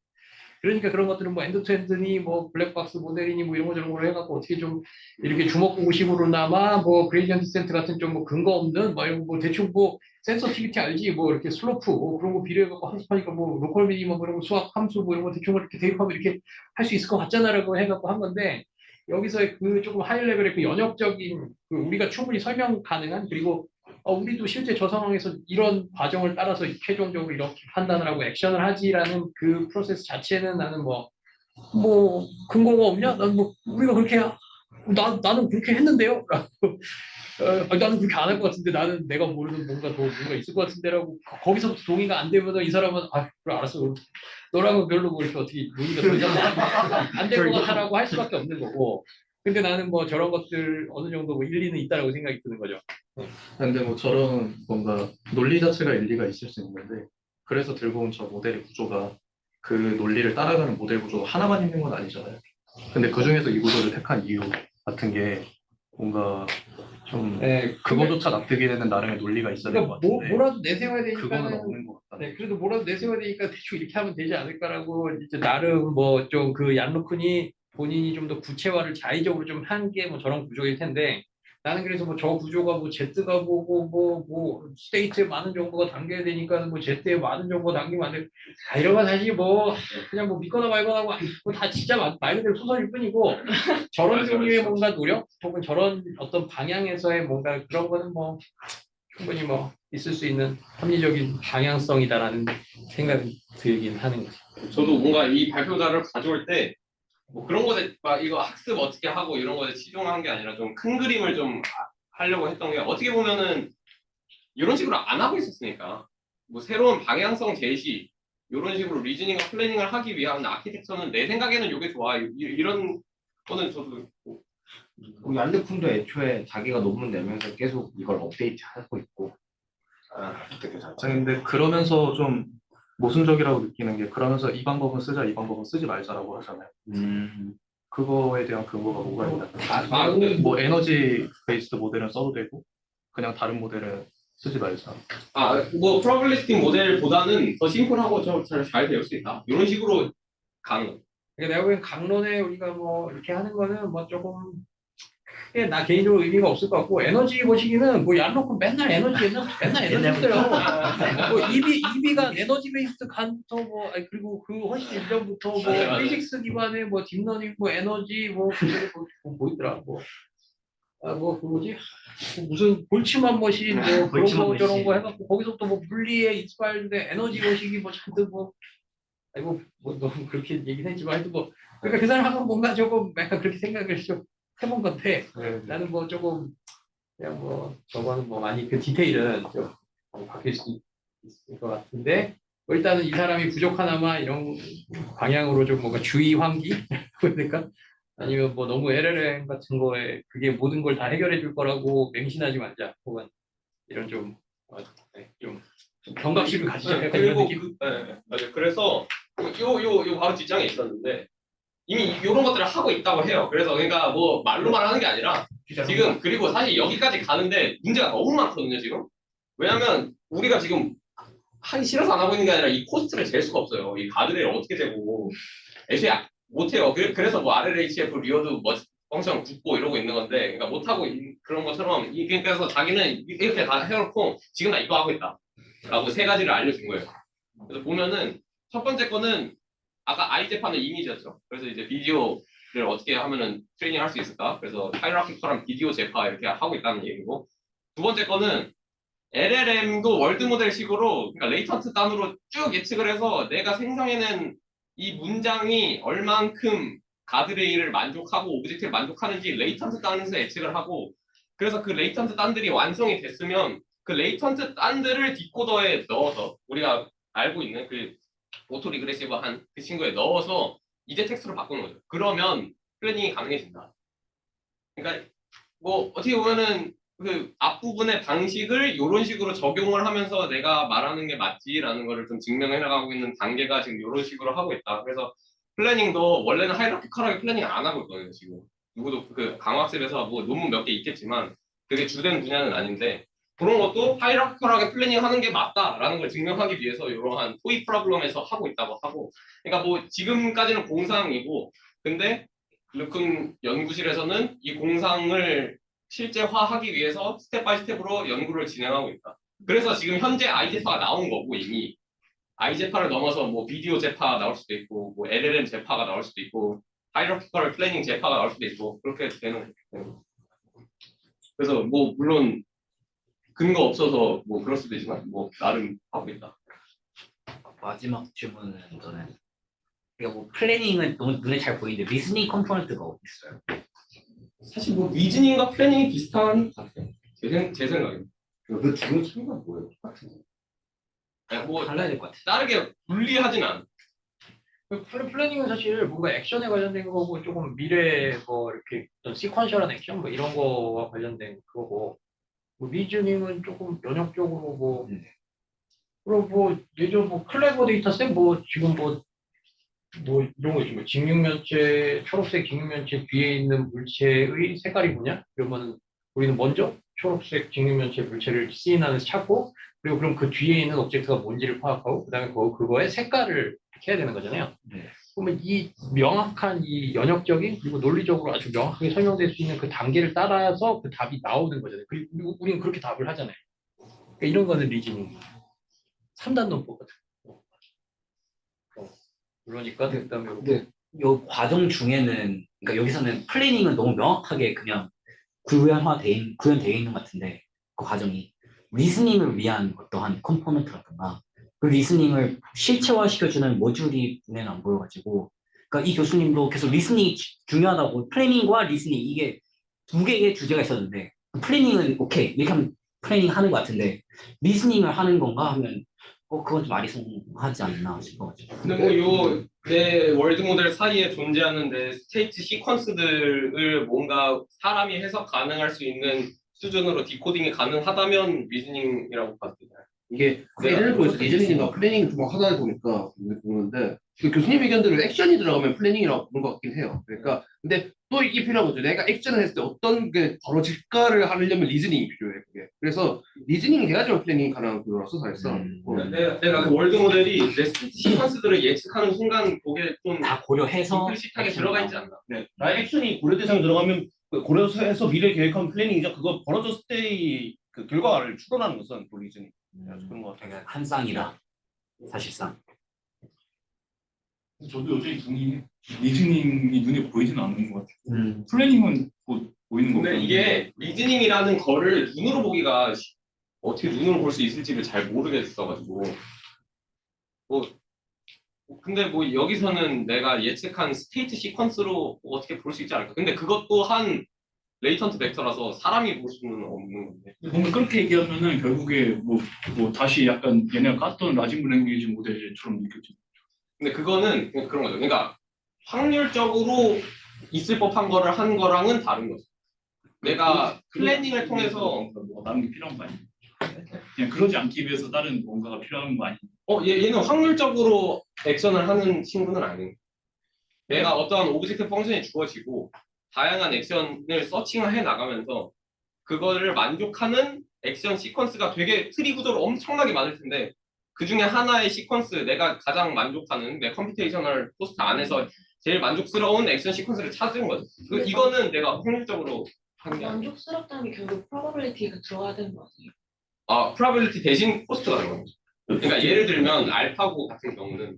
그러니까 그런 것들은 뭐 엔드투엔드니 뭐 블랙박스 모델이니 뭐 이런 거 저런 걸 해갖고 어떻게 좀 이렇게 주먹구구식으로나마 뭐 그레이디언트 디센트 같은 좀 뭐 근거 없는 뭐 대충 뭐 센서티비티 알지 뭐 이렇게 슬로프 뭐 그런 거 비례해갖고 학습하니까 뭐 로컬 미니멈 뭐 이런 거 수학 함수 뭐 이런 거 대충 이렇게 대입하면 이렇게 할 수 있을 것 같잖아라고 해갖고 한 건데 여기서의 그 조금 하이 레벨의 그 연역적인 그 우리가 충분히 설명 가능한 그리고 우리도 실제 저 상황에서 이런 과정을 따라서 최종적으로 이렇게 판단을 하고 액션을 하지라는 그 프로세스 자체는 나는 뭐 근거가 없냐? 난 뭐 우리가 그렇게 나는 그렇게 했는데요? 라고 나는 그렇게 안 할 것 같은데 나는 내가 모르는 뭔가 있을 것 같은데라고 거기서부터 동의가 안 되면 이 사람은 그래 알았어 그럼 너랑은 별로 뭐 이렇게 어떻게 논의가 더 이상 안 될 것 같다라고 할 수밖에 없는 거고 근데 나는 뭐 저런 것들 어느 정도 뭐 일리는 있다라고 생각이 드는 거죠. 근데 뭐 저런 뭔가 논리 자체가 일리가 있을 수 있는데 그래서 들고 온 저 모델의 구조가 그 논리를 따라가는 모델 구조가 하나만 있는 건 아니잖아요. 근데 그 중에서 이 구조를 택한 이유 같은 게 뭔가 좀 네, 그거조차 납득이 되는 나름의 논리가 있어야 될 것 그러니까 같은데 뭐라도 내세워야 그거는 되니까는 없는 것 같다. 네, 그래도 뭐라도 내세워야 되니까 대충 이렇게 하면 되지 않을까라고 이제 나름 뭐 좀 그 얀루쿤이 본인이 좀 더 구체화를 자의적으로 좀 한 게 뭐 저런 구조일 텐데 나는 그래서 뭐 저 구조가 뭐 Z가 뭐고 뭐 스테이트에 많은 정보가 담겨야 되니까는 뭐 Z에 많은 정보가 담기면 안 돼. 이런 건 사실 뭐 그냥 뭐 믿거나 말거나 하고 뭐다 진짜 말 그대로 소설일 뿐이고 저런 맞아, 종류의 맞아. 뭔가 노력 혹은 저런 어떤 방향에서의 뭔가 그런 거는 뭐 충분히 뭐 있을 수 있는 합리적인 방향성이다라는 생각이 들긴 하는 거죠. 저도 뭔가 이 발표자를 가져올 때 뭐 그런 것에 막 이거 학습 어떻게 하고 이런 것에 치중한 게 아니라 좀 큰 그림을 좀 하려고 했던 게 어떻게 보면은 이런 식으로 안 하고 있었으니까 뭐 새로운 방향성 제시 이런 식으로 리즈닝과 플래닝을 하기 위한 아키텍처는 내 생각에는 이게 좋아 이런 거는 저도 우리 안드쿤도 애초에 자기가 논문 내면서 계속 이걸 업데이트하고 있고 되게 잘. 근데 그러면서 좀 모순적이라고 느끼는 게 그러면서 이 방법은 쓰자 이 방법은 쓰지 말자라고 하잖아요. 그거에 대한 근거가 뭐가 있나요? 뭐 에너지 베이스드 모델은 써도 되고 그냥 다른 모델은 쓰지 말자. 뭐 프로블리스틱 모델보다는 더 심플하고 잘 배울 수 있다 이런 식으로 가는 거. 그러니까 내가 보기엔 강론에 우리가 뭐 이렇게 하는 거는 뭐 조금 크게 나 개인적으로 의미가 없을 것 같고 에너지 보시기는 뭐 얄놓고 맨날 에너지 써요. 뭐 EB가 에너지 베이스드 간부터 뭐 그리고 그 훨씬 이전부터 뭐 맞아. 피직스 기반의 뭐 딥러닝 뭐 에너지 뭐 있더라 그 뭐지 무슨 볼츠만 머신 뭐 그런 볼츠만 거 저런 머신. 거 해갖고 거기서부터 뭐 물리에 인스파일인데 에너지 머신이 뭐 잔뜩 뭐 아이고 뭐 너무 그렇게 얘기는 했지만 하여튼 뭐 그러니까 그 사람은 뭔가 조금 약간 그렇게 생각을 좀 해본 건데 나는 뭐 조금 그냥 뭐 저거는 뭐 많이 그 디테일은 좀 많이 바뀔 수 있을 것 같은데 뭐 일단은 이 사람이 부족하나마 이런 방향으로 좀 뭔가 주의 환기 그러니까 아니면 뭐 너무 LLM 같은 거에 그게 모든 걸 다 해결해 줄 거라고 맹신하지 말자 혹은 이런 좀 경각심을 가지자 약간 이런 그리고 느낌. 맞아요. 그래서 요 바로 뒷장에 있었는데 이미 이런 것들을 하고 있다고 해요. 그래서 그러니까 뭐 말로만 하는 게 아니라 지금 그리고 사실 여기까지 가는데 문제가 너무 많거든요 지금. 왜냐면 우리가 지금 하기 싫어서 안 하고 있는 게 아니라 이 코스트를 잴 수가 없어요. 이 가드레일 어떻게 되고 애초에 못해요. 그래서 뭐 RLHF 리어드 뭐 펑션 굳고 이러고 있는 건데 그러니까 못하고 그런 것처럼 그래서 자기는 이렇게 다 해놓고 지금 나 이거 하고 있다 라고 세 가지를 알려준 거예요. 그래서 보면은 첫 번째 거는 아까 아이제파는 이미지였죠. 그래서 이제 비디오를 어떻게 하면은 트레이닝 할 수 있을까? 그래서 하이라키컬한 비디오 제파 이렇게 하고 있다는 얘기고 두 번째 거는 LLM도 월드 모델식으로 그러니까 레이턴트 단으로 쭉 예측을 해서 내가 생성해낸 이 문장이 얼만큼 가드레일을 만족하고 오브젝트를 만족하는지 레이턴트 단에서 예측을 하고 그래서 그 레이턴트 단들이 완성이 됐으면 그 레이턴트 단들을 디코더에 넣어서 우리가 알고 있는 그 오토 리그레시브한 그 친구에 넣어서 이제 텍스트로 바꾸는 거죠. 그러면 플래닝이 가능해진다. 그러니까 뭐 어떻게 보면은 그 앞부분의 방식을 이런 식으로 적용을 하면서 내가 말하는 게 맞지라는 거를 좀 증명해 나가고 있는 단계가 지금 이런 식으로 하고 있다. 그래서 플래닝도 원래는 하이라키컬하게 플래닝 안 하고 있거든요. 지금 누구도 그 강학습에서 뭐 논문 몇 개 있겠지만 그게 주된 분야는 아닌데 그런 것도 하이라키컬하게 플래닝 하는 게 맞다라는 걸 증명하기 위해서 이러한 토이 프로블럼에서 하고 있다고 하고 그러니까 뭐 지금까지는 공상이고 근데 르큰 연구실에서는 이 공상을 실제화하기 위해서 스텝 바이 스텝으로 연구를 진행하고 있다. 그래서 지금 현재 아이제파가 나온 거고 이미 아이제파를 넘어서 뭐 비디오 제파가 나올 수도 있고 뭐 LLM 제파가 나올 수도 있고 하이라키컬 플래닝 제파가 나올 수도 있고 그렇게 되는 거예요. 그래서 뭐 물론 근거 없어서 뭐 그럴 수도 있지만 뭐 나름 하고 있다. 마지막 질문은 저는 그러니까 뭐 플래닝은 너무 눈에 잘 보이는데 리스닝 컴포넌트가 어디 있어요? 사실 뭐 리즈닝과 플래닝이 비슷한 것 같아요. 제 생각에. 그 주요 차이가 뭐예요? 똑같은 거. 아니, 뭐 달라야 될 것 같아. 다르게 분리하진 않아. 플래닝은 사실 뭔가 액션에 관련된 거고 조금 미래 뭐 이렇게 어떤 시퀀셜한 액션 뭐 이런 거와 관련된 그거고 뭐 리즈닝은 조금 연역적으로 뭐 그리고 뭐 예전 뭐 클레버 데이터셋 뭐 지금 뭐 이런 거 있죠. 뭐 직육면체 초록색 직육면체 뒤에 있는 물체의 색깔이 뭐냐? 그러면은 우리는 먼저 초록색 직육면체 물체를 시인하면서 찾고 그리고 그럼 그 뒤에 있는 오브젝트가 뭔지를 파악하고 그다음에 그거의 색깔을 이렇게 해야 되는 거잖아요. 그러면 이 명확한 이 연역적인 그리고 논리적으로 아주 명확하게 설명될 수 있는 그 단계를 따라서 그 답이 나오는 거잖아요. 그리고 우리는 그렇게 답을 하잖아요. 그러니까 이런 거는 리즈닝 3단 논법 같은 거. 그러니까 그다음에 근데 요 과정 중에는 그러니까 여기서는 플래닝은 너무 명확하게 그냥 구현되어 있는 것 같은데 그 과정이 리스닝을 위한 어떠한 컴포넌트라든가 그 리스닝을 실체화시켜주는 모듈이 눈에는 안 보여가지고 그러니까 이 교수님도 계속 리스닝이 중요하다고 플래닝과 리스닝 이게 두 개의 주제가 있었는데 플래닝은 오케이 이렇게 하면 플래닝 하는 것 같은데 리스닝을 하는 건가 하면 그건 좀 아리송하지 않나 싶어가지고 근데 뭐 요 내 월드 모델 사이에 존재하는 내 스테이트 시퀀스들을 뭔가 사람이 해석 가능할 수 있는 수준으로 디코딩이 가능하다면 리즈닝이라고 봐도 되나요? 이게 네. 예를 들어서 리즈닝과 플래닝을 좀 하다 보니까 보는데 그 교수님 의견대로 액션이 들어가면 플래닝이라고 보는 것 같긴 해요. 그러니까 근데 또 이게 필요한 거죠. 내가 액션을 했을 때 어떤 게 벌어질까를 하려면 리즈닝이 필요해. 그게. 그래서 리즈닝이 돼야지만 플래닝이 가능한 거라서 사실상. 내가 그 월드 모델이 내 시퀀스들을 예측하는 순간 그게 좀 다 고려해서 임플리시하게 들어가 있지 않나? 네. 나의 액션이 고려 대상에 들어가면 고려해서 미래 계획하면 플래닝이죠. 그거 벌어졌을 때의 그 결과를 추론하는 것은 또 리즈닝. 그런 것 같아요. 그러니까 한 쌍이라 사실상 저도 여전히 동의해. 리즈닝이 눈에 보이지는 않는 것 같아요. 플래닝은 뭐 보이는 거고. 근데 이게 리즈닝이라는 거를 눈으로 보기가 어떻게 눈으로 볼 수 있을지를 잘 모르겠어가지고 근데 뭐 여기서는 내가 예측한 스테이트 시퀀스로 어떻게 볼 수 있지 않을까? 근데 그것도 한 레이턴트 벡터라서 사람이 볼 수는 없는 건데. 뭔가 그렇게 얘기하면은 결국에 뭐 다시 약간 얘네가 깠던 라지브 랭귀지 모델처럼 느껴지죠. 근데 그거는 그냥 그런 거죠. 그러니까 확률적으로 있을 법한 거를 한 거랑은 다른 거죠. 내가 플래닝을 통해서 뭐 다른 게 필요한 거 아니에요? 그냥 그러지 않기 위해서 다른 뭔가가 필요한 거 아니에요? 얘는 확률적으로 액션을 하는 친구는 아니에요. 내가 어떠한 오브젝트 펑션이 주어지고 다양한 액션을 서칭해 나가면서 그거를 만족하는 액션 시퀀스가 되게 트리 구조로 엄청나게 많을 텐데 그 중에 하나의 시퀀스 내가 가장 만족하는 내 컴퓨테이셔널 포스트 안에서 제일 만족스러운 액션 시퀀스를 찾은 거죠. 이거는 내가 확률적으로 한 게 아니에요. 만족스럽다는 게 결국 프로버빌리티가 들어가야 되는 거 아니에요? 프로바빌리티 대신 코스트가 들어가는 거죠. 그러니까 예를 들면 알파고 같은 경우는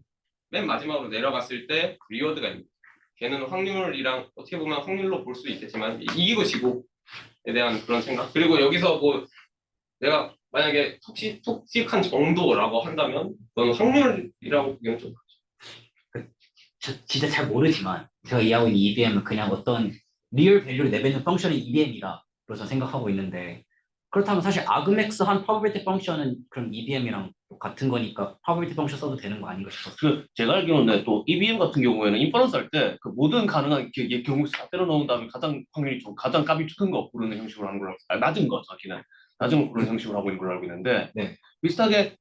맨 마지막으로 내려갔을 때 리워드가 있는 거예요. 걔는 확률이랑 어떻게 보면 확률로 볼 수 있겠지만 이기고 지고에 대한 그런 생각. 그리고 여기서 뭐 내가 만약에 톡식한 정도라고 한다면 그건 확률이라고 보기에는 좀 진짜 잘 모르지만 제가 이해하고 있는 EVM은 그냥 어떤 리얼 밸류를 내뱉는 펑션이 EVM이라 그래서 생각하고 있는데 그렇다면 사실 아그맥스한 프로버빌리티 펑션은 그럼 EVM이랑 같은 거니까 프로버빌리티 펑션 써도 되는 거 아닌가 싶었어요. 그 제가 알기로는 또 EVM 같은 경우에는 인퍼런스 할 때 그 모든 가능한 경우 다 때려 넣은 다음에 가장 확률이 좀 가장 값이 큰 거 고르는 형식으로 하는 걸로 낮은 거 자기는 낮은 거 고르는 형식으로 하고 있는 걸로 알고 있는데 네. 비슷하게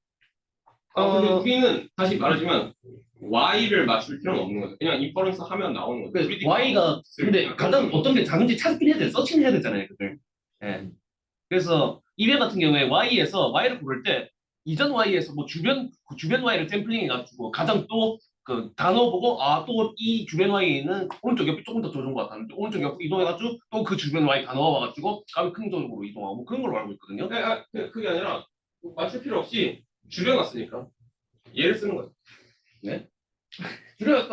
근데 우리는 다시 말하지만 Y를 맞출 필요는 없는 거죠. 그냥 인퍼런스 하면 나오는 거죠. 그 Y가 근데 가장 어떤 게 작은지 찾긴 해야 돼. 서칭을 해야 되잖아요, 그들. 예. 그래서 EVM 같은 경우에 Y에서 Y를 고를 때 이전 Y에서 뭐 주변 Y를 샘플링 해가지고 가장 또 그 단어 보고 또 이 주변 Y는 오른쪽 옆이 조금 더 좋은 것 같았는데 오른쪽 옆 이동해가지고 또 그 주변 Y 단어 와가지고 값이 큰 쪽으로 이동하고 뭐 그런 걸로 알고 있거든요. 그게 아니라 맞출 필요 없이 줄여놨으니까 얘를 쓰는 거죠. 네. 그래서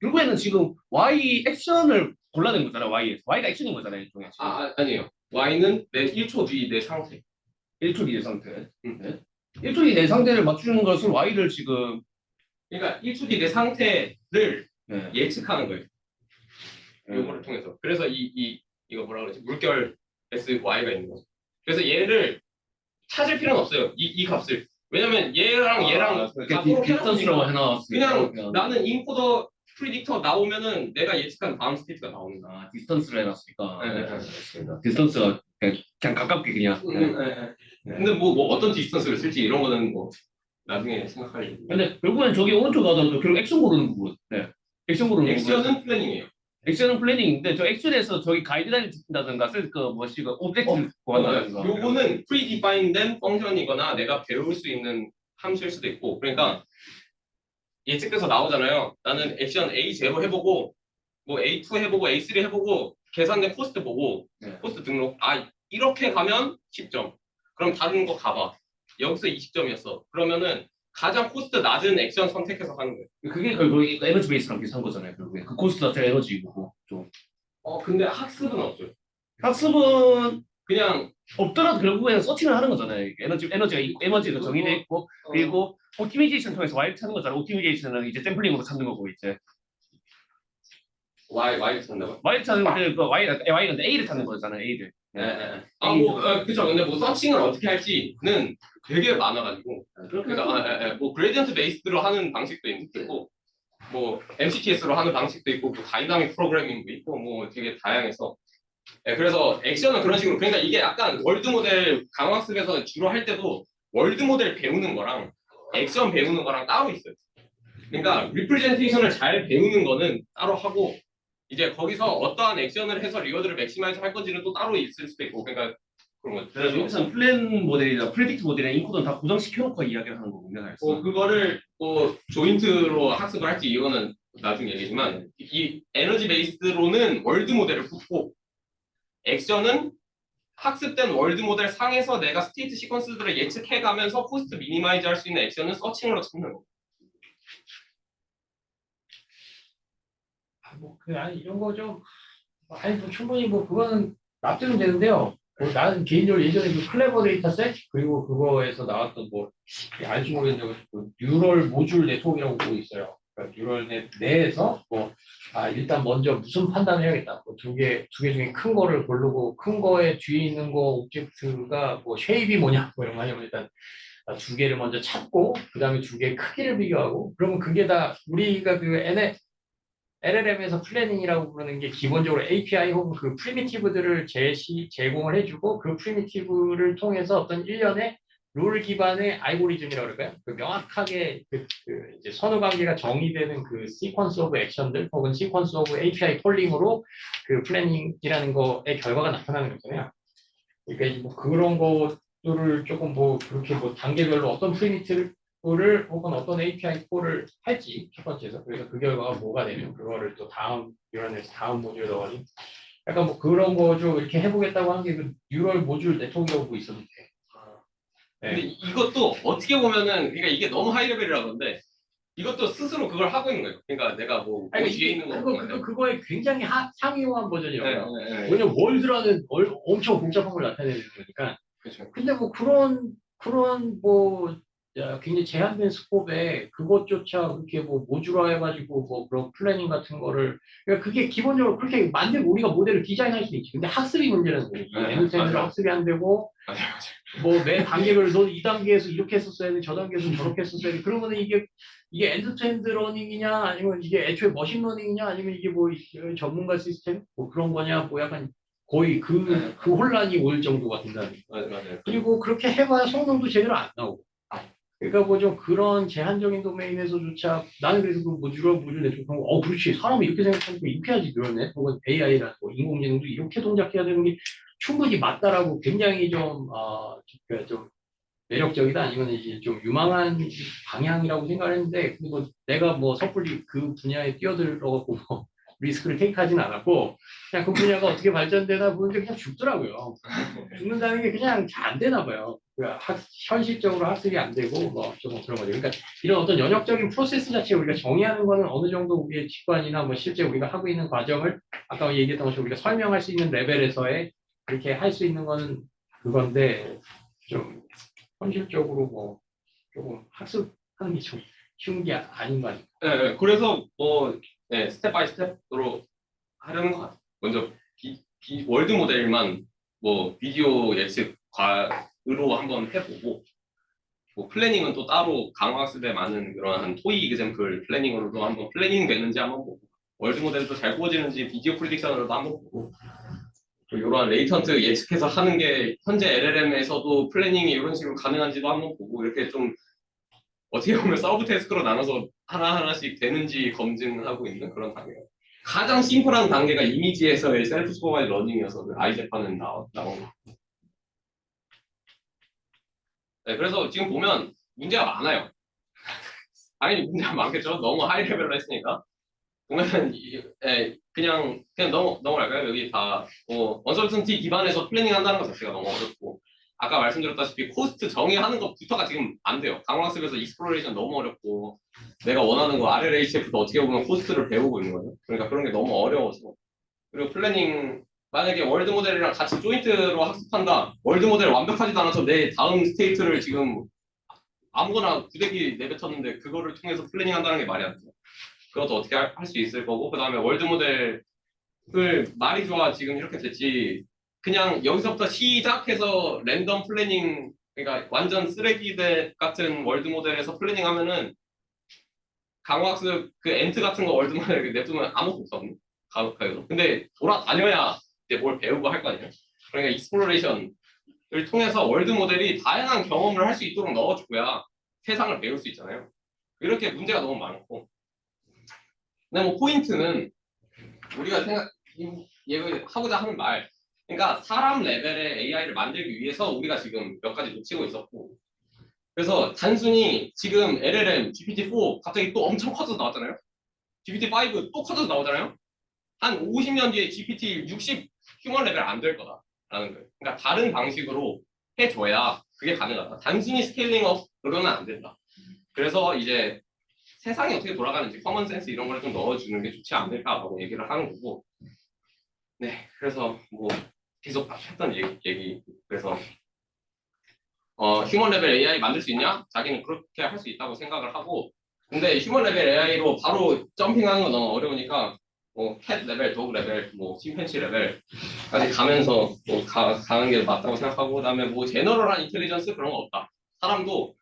결국에는 지금 Y 액션을 골라낸 거잖아요. Y가 액션인 거잖아요. 일종의 지금. 아니에요. Y는 내 1초 뒤 내 상태. 1초 뒤의 상태. 네. 1초 뒤 내 상태를 맞추는 것은 Y를 지금 그러니까 1초 뒤 내 상태를 네. 예측하는 거예요. 요거를 통해서. 그래서 이 이거 뭐라 그러지? 물결 SY가 있는 거죠. 그래서 얘를 찾을 필요는 없어요. 이 값을. 왜냐면 얘랑 다 서로 디스턴스라고 해놨으니까 해놨으니까 그냥 나는 인코더 프리딕터 나오면은 내가 예측한 다음 스테이트가 나오는 거야. 디스턴스를 해놨으니까. 네, 네. 알겠습니다. 디스턴스가 그냥 가깝게 그냥. 근데 뭐 어떤 디스턴스를 쓸지 이런 거는 뭐 나중에 생각할 일. 근데 결국엔 저기 오른쪽 가더라도 결국 액션 고르는 부분. 네. 액션 고르는 부분. 액션은 플래닝이에요. 액션은 플래닝인데 저 액션에서 저기 가이드라인을 지킨다든가 뭐시가 오브젝트 보관한다든가. 요거는 프리디파인된 펑션이거나 내가 배울 수 있는 함수일 수도 있고 그러니까 예측돼서 나오잖아요. 나는 액션 A0 해보고 뭐 A2 해보고 A3 해보고 계산된 코스트 보고 네. 코스트 등록 이렇게 가면 10점. 그럼 다른 거 가봐. 여기서 20점이었어. 그러면은 가장 코스트 낮은 액션 선택해서 하는 거예요. 그게 결국 에너지 베이스랑 비슷한 거잖아요. 결국에 그 코스트 자체가 에너지고 좀. 근데 학습은 없어요. 학습은 그냥 없더라도 결국에는 서칭을 하는 거잖아요. 에너지가 정의돼 있고 그리고 오티미제이션 통해서 Y를 찾는 거잖아요. 오티미제이션은 이제 샘플링으로 찾는 거고 이제 Y 찾는다고? Y를 찾는 그 Y는 A를 찾는 거잖아요. A를. 네. 그죠. 근데 뭐 서칭을 어떻게 할지는 되게 많아가지고. 그러니까 뭐 그레디언트 베이스드로 하는 방식도 있고, 뭐 MCTS로 하는 방식도 있고, 뭐 다이나믹 프로그래밍도 있고, 뭐 되게 다양해서. 그래서 액션은 그런 식으로. 그러니까 이게 약간 월드 모델 강학습에서 주로 할 때도 월드 모델 배우는 거랑 액션 배우는 거랑 따로 있어요. 그러니까 리프레젠테이션을 잘 배우는 거는 따로 하고. 이제 거기서 어떠한 액션을 해서 리워드를 맥시마이즈 할 건지는 또 따로 있을 수도 있고 그러니까 그런 거죠. 그래서 여기서는 플랜 모델이나 프레딕트 모델이나 인코드는 다 고정시켜놓고 이야기를 하는 거군요. 그거를 뭐 조인트로 학습을 할지 이거는 나중에 얘기지만 이 에너지 베이스로는 월드 모델을 붓고 액션은 학습된 월드 모델 상에서 내가 스테이트 시퀀스들을 예측해가면서 코스트 미니마이즈 할 수 있는 액션은 서칭으로 찾는 거. 아니 이런 거 좀 뭐 충분히 뭐 그거는 납득은 되는데요. 나는 개인적으로 예전에 그 클레버 데이터 셋 그리고 그거에서 나왔던 뭐 알지 모르겠는데 그 뉴럴 모듈 네트워크라고 보고 있어요. 그러니까 뉴럴 내에서 뭐 일단 먼저 무슨 판단을 해야겠다. 뭐 두 개 중에 큰 거를 고르고 큰 거에 뒤에 있는 거 오브젝트가 뭐 쉐입이 뭐냐 뭐 이런 거 하냐면 일단 두 개를 먼저 찾고 그 다음에 두 개의 크기를 비교하고 그러면 그게 다 우리가 그 LLM에서 플래닝이라고 부르는 게 기본적으로 API 혹은 그 프리미티브들을 제공을 해주고 그 프리미티브를 통해서 어떤 일련의 룰 기반의 알고리즘이라고 그럴까요? 그 명확하게 이제 선후 관계가 정의되는 그 시퀀스 오브 액션들 혹은 시퀀스 오브 API 콜링으로 그 플래닝이라는 거의 결과가 나타나는 거잖아요. 그러니까 뭐 그런 것들을 조금 뭐 그렇게 뭐 단계별로 어떤 프리미티브를 혹은 어떤 API 콜을 할지 첫 번째에서 그래서 그 결과가 뭐가 되면 그거를 또 다음 뉴럴넷 다음 모듈에 넣어가지고 약간 뭐 그런 거 좀 이렇게 해보겠다고 한 게 그 뉴럴 모듈 네트워크라고 있었는데 근데 이것도 어떻게 보면은 그러니까 이게 너무 하이레벨이라 그런데 이것도 스스로 그걸 하고 있는 거예요. 그러니까 내가 뭐 아니, 뒤에 있는 거 그거의 굉장히 상위화한 버전이라고요. 네. 왜냐면 월드라는 엄청 복잡한 걸 나타내는 거니까. 그렇죠. 근데 뭐 그런 뭐 굉장히 제한된 스코프에 그것조차 그렇게 뭐 모듈화 해가지고 뭐 그런 플래닝 같은 거를 그러니까 그게 기본적으로 그렇게 만들고 우리가 모델을 디자인할 수 있지. 근데 학습이 문제라는 거예요. 엔드투엔드 학습이 안 되고 뭐 매 단계별로 너 이 단계에서 이렇게 했었어야 돼, 저 단계에서 저렇게 했었어야 돼. 그러면은 이게 엔드투엔드 러닝이냐 아니면 이게 애초에 머신 러닝이냐 아니면 이게 뭐 전문가 시스템 뭐 그런 거냐 뭐 약간 거의 그 혼란이 올 정도가 된다는 거예요. 맞아요. 그리고 그렇게 해봐야 성능도 제대로 안 나오고. 그러니까 뭐 좀 그런 제한적인 도메인에서조차 나는 그래서 그 모듈 네트워크 그렇지 사람이 이렇게 생각하니까 이렇게 해야지 그러네 혹은 AI라는 뭐 인공지능도 이렇게 동작해야 되는 게 충분히 맞다라고 굉장히 좀 매력적이다 아니면 이제 좀 유망한 방향이라고 생각했는데 그리고 내가 뭐 섣불리 그 분야에 뛰어들어갖고 뭐 리스크를 테이크하진 않았고 그냥 그 분야가 어떻게 발전되나 보는데 그냥 죽더라고요. 죽는다는 게 그냥 잘 안 되나 봐요. 현실적으로 학습이 안 되고 뭐 좀 그런 거죠. 그러니까 이런 어떤 연역적인 프로세스 자체 우리가 정의하는 거는 어느 정도 우리의 직관이나 뭐 실제 우리가 하고 있는 과정을 아까 얘기했던 것처럼 우리가 설명할 수 있는 레벨에서의 그렇게 할 수 있는 거는 그건데 좀 현실적으로 뭐 조금 학습하는 게 좀 쉬운 게 아닌 거 아닌가. 네, 그래서 뭐 스텝 바이 스텝으로 하려는 것 같아요. 먼저 월드 모델만 뭐 비디오 예측으로 한번 해보고 뭐 플래닝은 또 따로 강화학습에 많은 그런 토이 이그샘플 플래닝으로도 한번 플래닝 되는지 한번 보고 월드 모델도 잘 구워지는지 비디오 프리딕션으로도 한번 보고 이러한 레이턴트 예측해서 하는 게 현재 LLM에서도 플래닝이 이런 식으로 가능한지도 한번 보고 이렇게 좀 어떻게 보면 서브 태스크로 나눠서 하나하나씩 되는지 검증하고 있는 그런 단계예요. 가장 심플한 단계가 이미지에서의 셀프 슈퍼바이즈 러닝이어서 그 아이제파는 나온 거. 네, 그래서 지금 보면 문제가 많아요. 당연히 문제가 많겠죠. 너무 하이 레벨로 했으니까. 보면 그냥 넘어갈까요? 여기 다 언설턴티 기반에서 플래닝 한다는 것 자체가 너무 어렵고 아까 말씀드렸다시피 코스트 정의하는 것부터가 지금 안 돼요. 강화학습에서 익스플로레이션 너무 어렵고 내가 원하는 거 RLHF도 어떻게 보면 코스트를 배우고 있는 거죠. 그러니까 그런 게 너무 어려워서 그리고 플래닝 만약에 월드 모델이랑 같이 조인트로 학습한다. 월드 모델 완벽하지도 않아서 내 다음 스테이트를 지금 아무거나 구데기 내뱉었는데 그거를 통해서 플래닝 한다는 게 말이 안 돼요. 그것도 어떻게 할 수 있을 거고 그 다음에 월드 모델을 말이 좋아 지금 이렇게 됐지 그냥 여기서부터 시작해서 랜덤 플래닝 그러니까 완전 쓰레기 같은 월드 모델에서 플래닝 하면은 강화학습 그 엔트 같은 거 월드 모델 냅두면 아무것도 없거든요. 가격하게도. 근데 돌아다녀야 이제 뭘 배우고 할 거 아니에요. 그러니까 익스플로레이션을 통해서 월드 모델이 다양한 경험을 할 수 있도록 넣어줘야 세상을 배울 수 있잖아요. 이렇게 문제가 너무 많고 근데 뭐 포인트는 우리가 하고자 하는 말 그러니까 사람 레벨의 AI를 만들기 위해서 우리가 지금 몇 가지 놓치고 있었고 그래서 단순히 지금 LLM, GPT-4 갑자기 또 엄청 커져서 나왔잖아요. GPT-5 또 커져서 나오잖아요. 한 50년 뒤에 GPT-60 휴먼 레벨 안 될 거다라는 거예요. 그러니까 다른 방식으로 해줘야 그게 가능하다. 단순히 스케일링업으로는 안 된다. 그래서 이제 세상이 어떻게 돌아가는지 커먼 센스 이런 걸 좀 넣어주는 게 좋지 않을까라고 얘기를 하는 거고 네 그래서 뭐 계속 했던 얘기 그래서 휴먼 레벨 AI 만들 수 있냐? 자기는 그렇게 할 수 있다고 생각을 하고 근데 휴먼 레벨 AI로 바로 점핑하는 건 너무 어려우니까 캣 레벨, 도그 레벨, 심팬치 레벨까지 가면서 가는 게 맞다고 생각하고 그다음에 제너럴한 인텔리전스 그런 거 없다. 사람도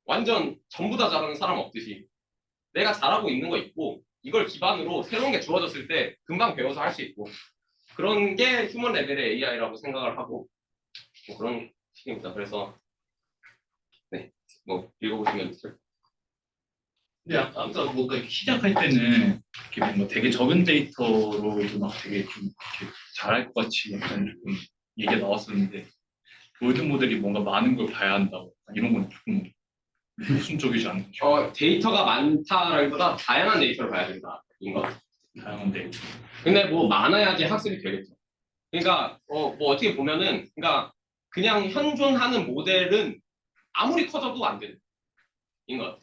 완전 전부 다 잘하는 사람 없듯이 내가 잘하고 있는 거 있고 이걸 기반으로 새로운 게 주어졌을 때 금방 배워서 할 수 있고 그런 게 휴먼 레벨의 AI라고 생각을 하고 그런 식입니다. 그래서 네, 읽어보시면 되죠. 근데 아까 뭔가 이렇게 시작할 때는 이렇게 뭔가 되게 적은 데이터로도 막 되게 좀 이렇게 잘할 것 같이 약간 조금 얘기가 나왔었는데 월드 모델이 뭔가 많은 걸 봐야 한다고 이런 건 조금 모순적이지 않나요? 데이터가 많다라기보다 다양한 데이터를 봐야 된다. 이거. 다양한 데이터. 근데 많아야지 학습이 되겠죠. 그러니까 어떻게 보면은 그러니까 그냥 현존하는 모델은 아무리 커져도 안 되는 것 같아요.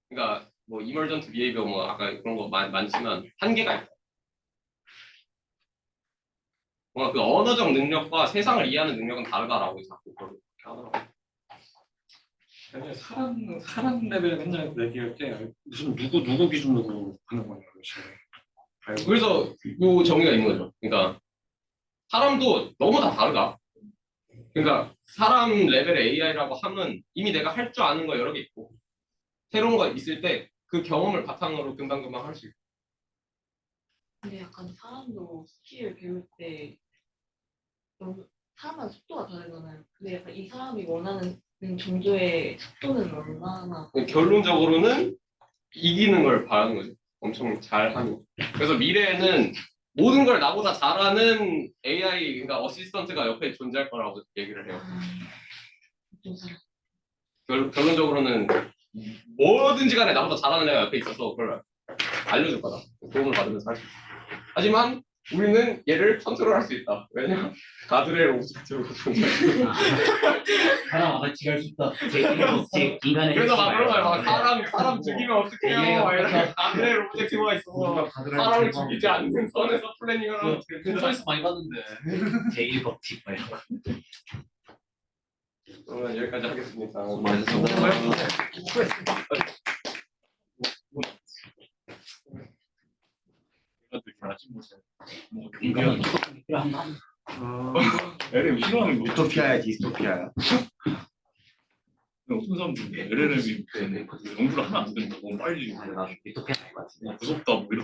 그러니까 이머전트 비헤이비어 아까 그런 거 많지만 한계가 있다. 그 언어적 능력과 세상을 이해하는 능력은 다르다라고 자꾸 그렇게 하더라고요. 사람 레벨 맨날 얘기할 때 무슨 누구 기준으로 하는 거냐고 도대체. 그래서 이 정의가 있는 거죠. 그러니까 사람도 너무 다 다르다. 그러니까 사람 레벨의 AI라고 하면 이미 내가 할 줄 아는 거 여러 개 있고 새로운 거 있을 때 그 경험을 바탕으로 금방금방 할 수 있고. 근데 약간 사람도 스킬 배울 때 너무 사람마다 속도가 다르잖아요. 근데 약간 이 사람이 원하는 정도의 속도는 얼마나 결론적으로는 이기는 걸 바라는 거죠. 엄청 잘하는. 그래서 미래에는 모든 걸 나보다 잘하는 AI, 그러니까 어시스턴트가 옆에 존재할 거라고 얘기를 해요. 좀 사람. 결론적으로는 뭐든지 간에 나보다 잘하는 애가 옆에 있어서 그걸 알려줄 거다. 도움을 받으면서 할 수 있어. 하지만 우리는 얘를 컨트롤할 수 있다. 왜냐? 가드레일 오브젝트로 존재해. 사람 아마 지할 수 있다. 제 인간의 그래서 막 핵심을 그런 거야. 사람 죽이면 어떡해요? 막 이렇게 가드레일 오브젝트가 있어서 사람을 죽이지 않는 선에서 플래닝을 하면 어떻게 근처에서 많이 봤는데. 제1 법칙 뭐 이런 거. 그러면 여기까지 하겠습니다. 아직 뭐 인간은 LLM 싫어하는 거. 유토피아야 디스토피아야. 어떤 사람들 LLM이 연구를 하면 안 된다. 너무 빨리 나 유토피아 알것 같은데. 무섭다 뭐 이런.